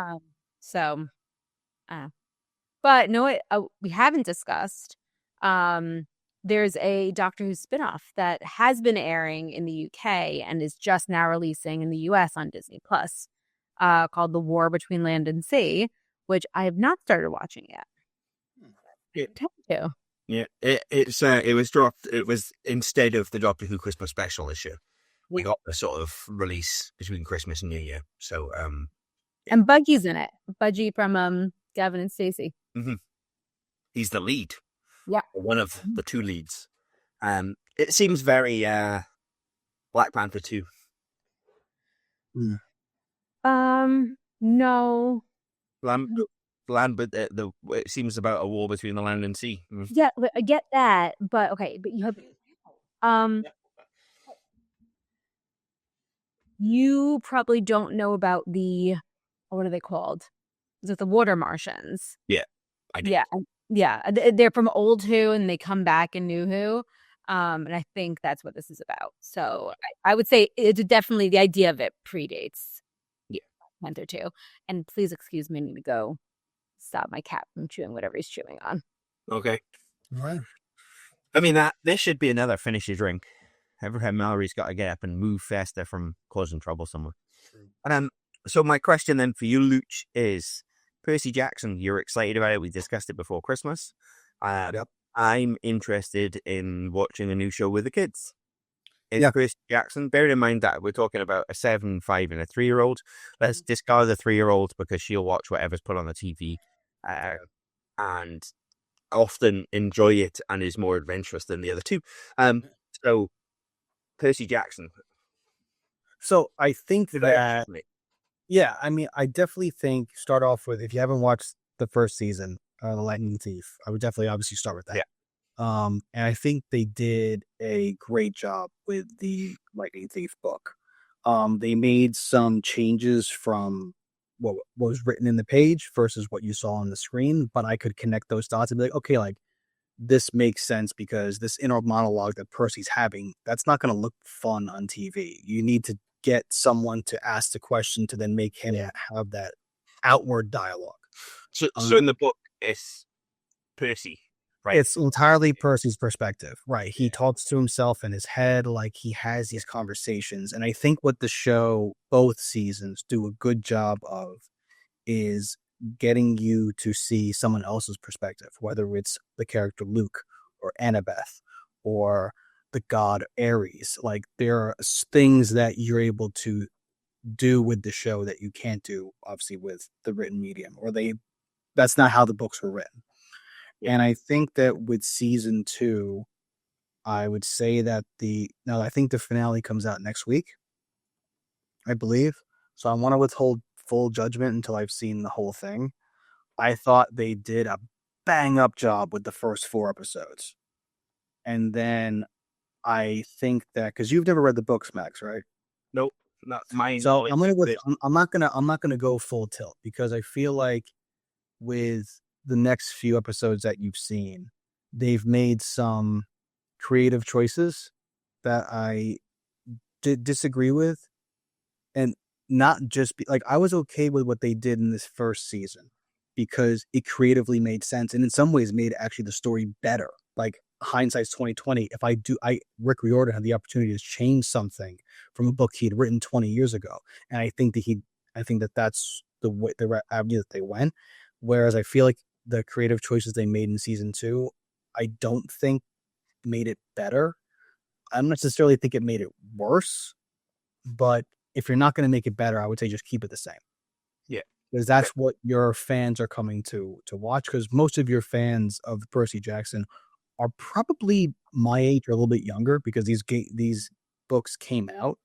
But no, we haven't discussed. There's a Doctor Who spinoff that has been airing in the UK and is just now releasing in the US on Disney Plus, called The War Between Land and Sea, which I have not started watching yet. Yeah, it was dropped. It was instead of the Doctor Who Christmas special this year. We got the sort of release between Christmas and New Year. So, and Buggy's in it. Budgie from Gavin and Stacey. Mm-hmm. He's the lead. Yeah, one of the two leads. It seems very Black Panther 2. No. Land, but it seems about a war between the land and sea. Yeah, I get that, but okay, but you have you probably don't know about what are they called? Is it the Water Martians? Yeah, I do. Yeah, they're from old Who and they come back in new Who, and I think that's what this is about. So I would say it's definitely, the idea of it predates Panther 2. And please excuse me, I need to go stop my cat from chewing whatever he's chewing on. Okay. All right. I mean, this should be another finish your drink. Every time Mallory's got to get up and move faster from causing trouble somewhere. And so my question then for you, Luch, is Percy Jackson. You're excited about it. We discussed it before Christmas. Yep. I'm interested in watching a new show with the kids. It's Percy Jackson. Bear in mind that we're talking about a 7, 5, and a 3-year-old. Let's discard the 3-year-old because she'll watch whatever's put on the TV and often enjoy it and is more adventurous than the other two. So Percy Jackson. So I think that, I mean, I definitely think start off with, if you haven't watched the first season, The Lightning Thief, I would definitely obviously start with that. Yeah. And I think they did a great job with the Lightning Thief book. They made some changes from what was written in the page versus what you saw on the screen, but I could connect those dots and be like, okay, like this makes sense because this inner monologue that Percy's having, that's not going to look fun on TV. You need to get someone to ask the question to then make him have that outward dialogue. So in the book, it's Percy, right? It's entirely Percy's perspective, right? He talks to himself in his head, like he has these conversations. And I think what the show, both seasons, do a good job of is getting you to see someone else's perspective, whether it's the character Luke or Annabeth or the god Ares. Like, there are things that you're able to do with the show that you can't do, obviously, with the written medium, or that's not how the books were written. And I think that with season 2, I would say that I think the finale comes out next week, I believe. So I want to withhold full judgment until I've seen the whole thing. I thought they did a bang up job with the first 4 episodes. And then I think that because you've never read the books, Max, right? Nope, not mine. So I'm not gonna go full tilt because I feel like with the next few episodes that you've seen, they've made some creative choices that I did disagree with, and not just I was okay with what they did in this first season because it creatively made sense and in some ways made actually the story better. Like hindsight's 2020. If Rick Riordan had the opportunity to change something from a book he'd written 20 years ago, and I think that that's the way the avenue that they went. Whereas I feel like the creative choices they made in season 2, I don't think made it better. I don't necessarily think it made it worse, but if you're not going to make it better, I would say just keep it the same. Yeah. Because that's what your fans are coming to watch. Because most of your fans of Percy Jackson are probably my age or a little bit younger because these books came out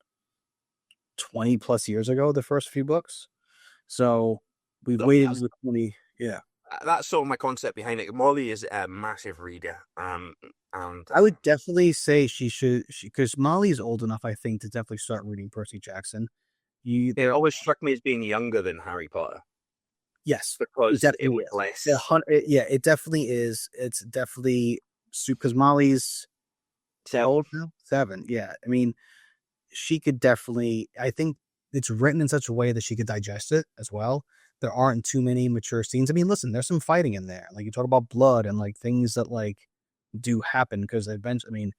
20 plus years ago, the first few books. So we've waited until 20. Yeah. That's sort of my concept behind it. Molly is a massive reader. And I would definitely say she should, because Molly's old enough, I think, to definitely start reading Percy Jackson. It always struck me as being younger than Harry Potter. Yes, because it was less. It definitely is. It's definitely because Molly's old now, 7. Yeah, I mean, she could definitely. I think it's written in such a way that she could digest it as well. There aren't too many mature scenes. I mean, listen, there's some fighting in there. Like you talk about blood and like things that like do happen because eventually, I mean,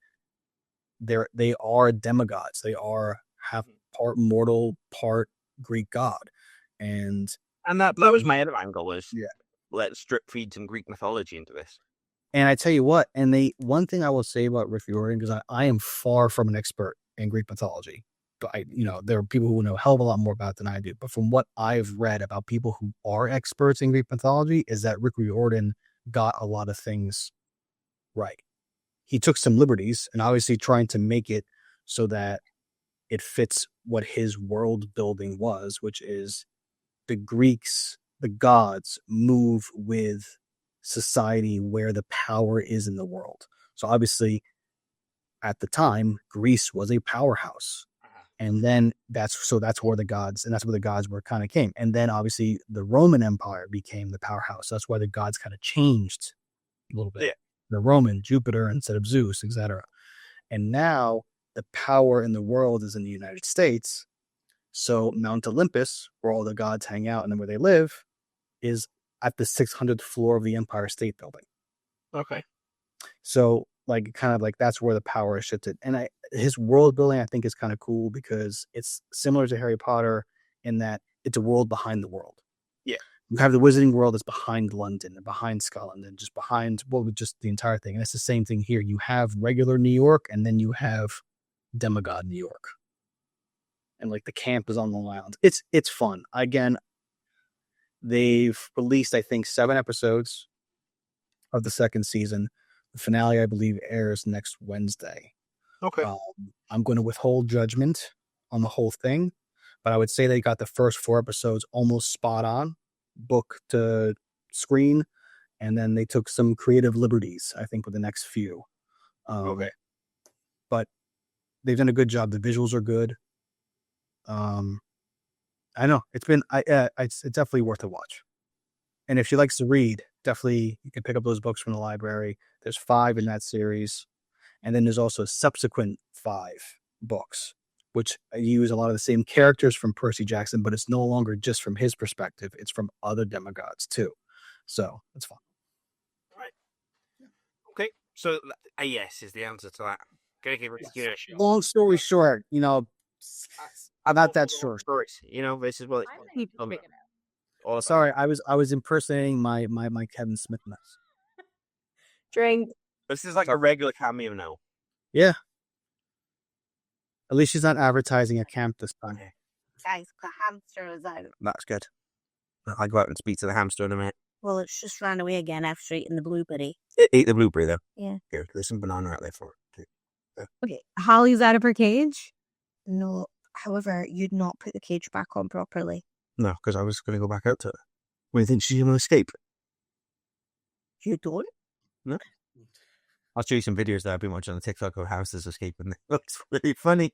they are demigods. They are half part mortal, part Greek god, and that was my other angle was yeah. Let's strip feed some Greek mythology into this. And I tell you what, one thing I will say about Rick Riordan, because I am far from an expert in Greek mythology, but there are people who know a hell of a lot more about it than I do. But from what I've read about people who are experts in Greek mythology, is that Rick Riordan got a lot of things right. He took some liberties and obviously trying to make it so that it fits what his world building was, which is the Greeks, the gods move with society where the power is in the world. So obviously at the time, Greece was a powerhouse. And then that's where the gods were kind of came. And then obviously the Roman Empire became the powerhouse. That's why the gods kind of changed a little bit. Yeah. The Roman, Jupiter instead of Zeus, etc. And now the power in the world is in the United States. So Mount Olympus, where all the gods hang out and then where they live, is at the 600th floor of the Empire State Building. Okay. So kind of that's where the power is shifted. And his world building, I think, is kind of cool because it's similar to Harry Potter in that it's a world behind the world. Yeah. You have the Wizarding World that's behind London and behind Scotland and just behind, just the entire thing. And it's the same thing here. You have regular New York and then you have demigod New York. And the camp is on Long Island. It's fun. Again, they've released, I think, 7 episodes of the second season. The finale, I believe, airs next Wednesday. Okay. I'm going to withhold judgment on the whole thing, but I would say they got the first 4 episodes almost spot on, book to screen, and then they took some creative liberties, I think, with the next few. Okay. But they've done a good job. The visuals are good. I know it's definitely worth a watch. And if she likes to read, definitely you can pick up those books from the library. There's 5 in that series. And then there's also subsequent 5 books, which use a lot of the same characters from Percy Jackson, but it's no longer just from his perspective. It's from other demigods too. So it's fun. Right. Okay. So yes is the answer to that. Yes. Long story short, I'm not that sure. This is what Oh, sorry, I was impersonating my Kevin Smith mess. Drink. This is like a regular cameo now. Yeah. At least she's not advertising a camp this time. Guys, the hamster is out. That's good. I'll go out and speak to the hamster in a minute. Well, it's just ran away again after eating the blueberry. Eat the blueberry, though. Yeah. Here, there's some banana out there for it, too. Okay, Holly's out of her cage? No, however, you'd not put the cage back on properly. No, because I was going to go back out to her. What do you think she's going to escape? You don't? No. I'll show you some videos that I've been watching on TikTok of houses escaping. It looks really funny.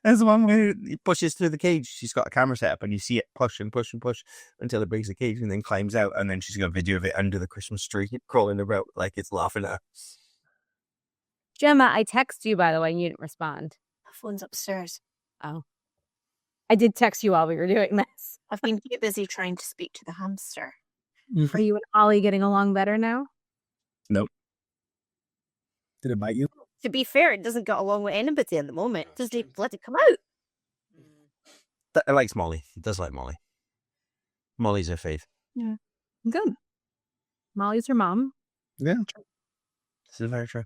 There's one where he pushes through the cage. She's got a camera set up and you see it push and push and push until it breaks the cage and then climbs out. And then she's got a video of it under the Christmas tree crawling about like it's laughing at her. Gemma, I texted you, by the way, and you didn't respond. My phone's upstairs. Oh. I did text you while we were doing this. I've been too busy trying to speak to the hamster. Are you and Ollie getting along better now? Nope. Did it bite you? To be fair, it doesn't get along with anybody at the moment. Does he let it come out? It likes Molly. It does like Molly. Molly's her fave. Yeah. Good. Molly's her mom. Yeah. This is very true.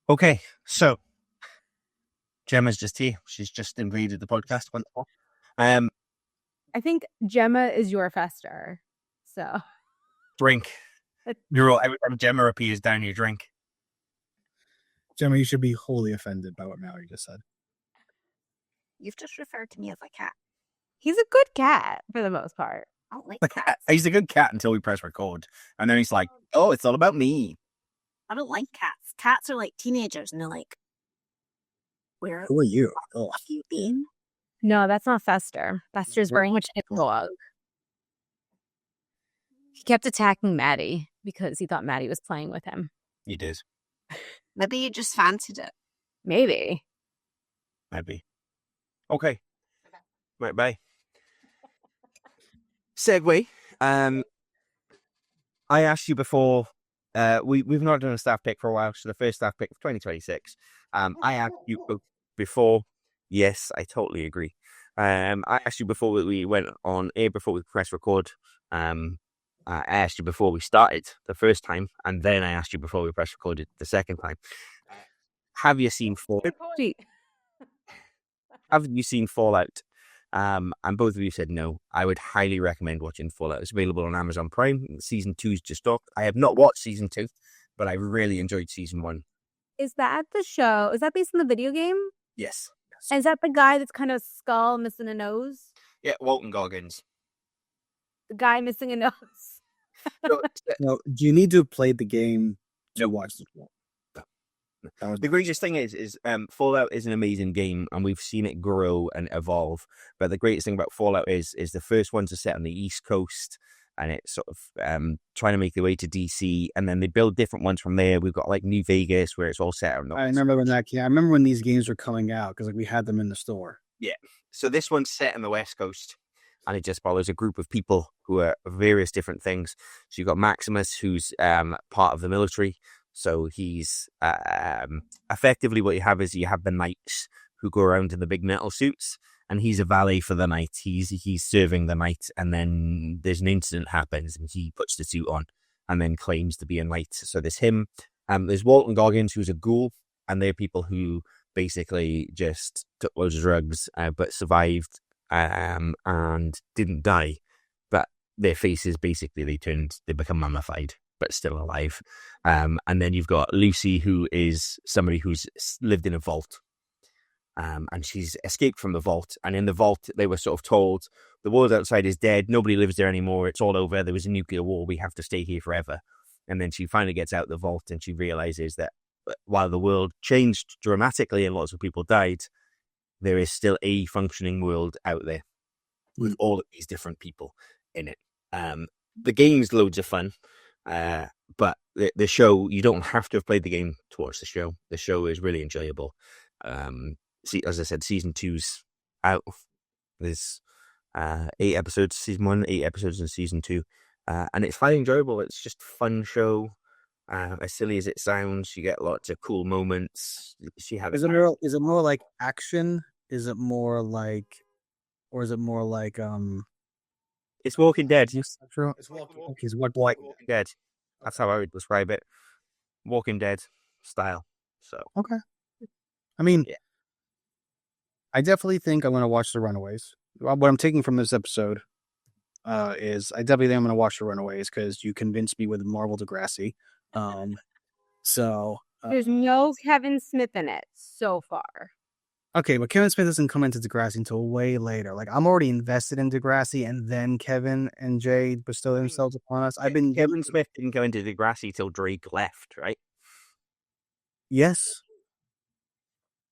Okay, so Gemma's just here. She's just invaded the podcast once more. I think Gemma is your Fester. So Drink. You're all, every time Gemma appears down your drink. Gemma, you should be wholly offended by what Mallory just said. You've just referred to me as a cat. he's a good cat for the most part. I don't like The cats. cat, he's a good cat until we press record. And then he's like, oh, it's all about me. I don't like cats. Cats are like teenagers and they're like, where Who are you? Oh. have you been? No, that's not Fester. Fester's very much a dog. He kept attacking Maddie because he thought Maddie was playing with him. You did. Maybe you just fancied it. Maybe. Maybe. Okay. Right, bye. Segue. I asked you before, we've not done a staff pick for a while, so the first staff pick of 2026. I asked you before, yes, I totally agree. I asked you before we went on air, before we pressed record. I asked you before we started the first time, and then I asked you before we pressed recorded the second time. Have you seen Fallout? Have you seen Fallout? And both of you said no. I would highly recommend watching Fallout. It's available on Amazon Prime. Season 2's just up. I have not watched season 2, but I really enjoyed season 1. Is that the show? Is that based on the video game? Yes. And is that the guy that's kind of skull missing a nose? Yeah, Walton Goggins. The guy missing a nose. No, do you need to play the game to watch the film? The greatest thing is Fallout is an amazing game, and we've seen it grow and evolve. But the greatest thing about Fallout is the first ones are set on the East Coast, and it's sort of trying to make their way to DC, and then they build different ones from there. We've got like New Vegas, where it's all set on. I remember when that. Yeah, I remember when these games were coming out because like we had them in the store. Yeah. So this one's set on the West Coast, and it just follows a group of people who are various different things. So you've got Maximus, who's part of the military. So he's effectively what you have is you have the knights who go around in the big metal suits, and he's a valet for the night. He's serving the night, and then there's an incident happens, and he puts the suit on, and then claims to be a knight. So there's him. There's Walton Goggins, who's a ghoul, and they're people who basically just took loads of drugs, but survived and didn't die. But their faces basically they become mummified, but still alive. And then you've got Lucy, who is somebody who's lived in a vault. And she's escaped from the vault. And in the vault, they were sort of told, the world outside is dead. Nobody lives there anymore. It's all over. There was a nuclear war. We have to stay here forever. And then she finally gets out the vault and she realizes that while the world changed dramatically and lots of people died, there is still a functioning world out there with all of these different people in it. The game's loads of fun. But the show, you don't have to have played the game to watch the show. The show is really enjoyable. As I said, season 2's out. There's 8 episodes, season 1, 8 episodes in season 2. And it's highly enjoyable. It's just a fun show. As silly as it sounds, you get lots of cool moments. Is it more like action? Is it more like, or is it more like It's Walking Dead. It's Walking Dead. That's how I would describe it. Walking Dead style. So okay. I mean, yeah. I definitely think I'm going to watch The Runaways. What I'm taking from this episode is I definitely think I'm going to watch The Runaways because you convinced me with Marvel Degrassi. So There's no Kevin Smith in it so far. Okay, but Kevin Smith doesn't come into Degrassi until way later. Like, I'm already invested in Degrassi, and then Kevin and Jay bestow themselves upon us. Kevin Smith didn't go into Degrassi till Drake left, right? Yes.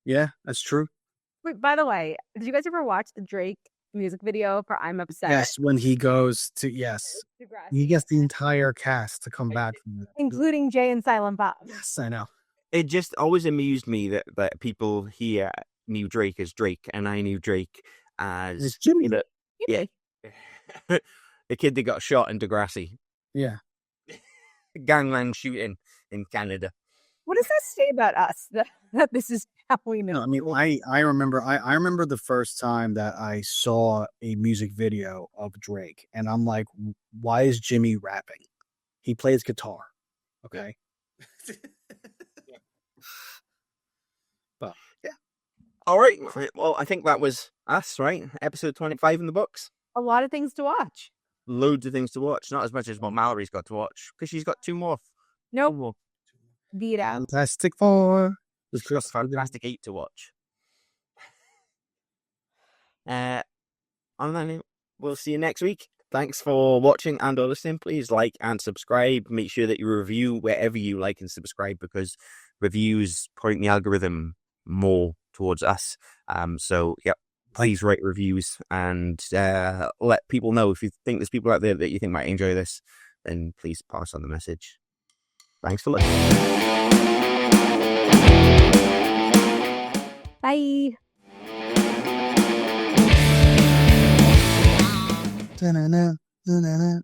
Yeah, that's true. Wait, by the way, did you guys ever watch the Drake music video for I'm Upset? Yes, when he goes to, yes. Degrassi. He gets the entire cast to come back from it. Including Jay and Silent Bob. Yes, I know. It just always amused me that people here knew Drake as Drake, and I knew Drake as It's Jimmy. Yeah. The kid that got shot in Degrassi. Yeah. Gangland shooting in Canada. What does that say about us? That this is how we know. No, I mean, I remember the first time that I saw a music video of Drake, and I'm like, why is Jimmy rapping? He plays guitar. Okay. But yeah. All right. Well, I think that was us, right? Episode 25 in the books. A lot of things to watch. Loads of things to watch. Not as much as what Mallory's got to watch, because she's got 2 more. Nope. 2 more. Vita. Fantastic Four. There's just Fantastic 8 to watch. On that note, we'll see you next week. Thanks for watching and or listening. Please like and subscribe. Make sure that you review wherever you like and subscribe, because reviews point the algorithm more towards us. So yeah, please write reviews and let people know. If you think there's people out there that you think might enjoy this, then please pass on the message. Thanks for listening. Bye. Da-na-na, da-na-na.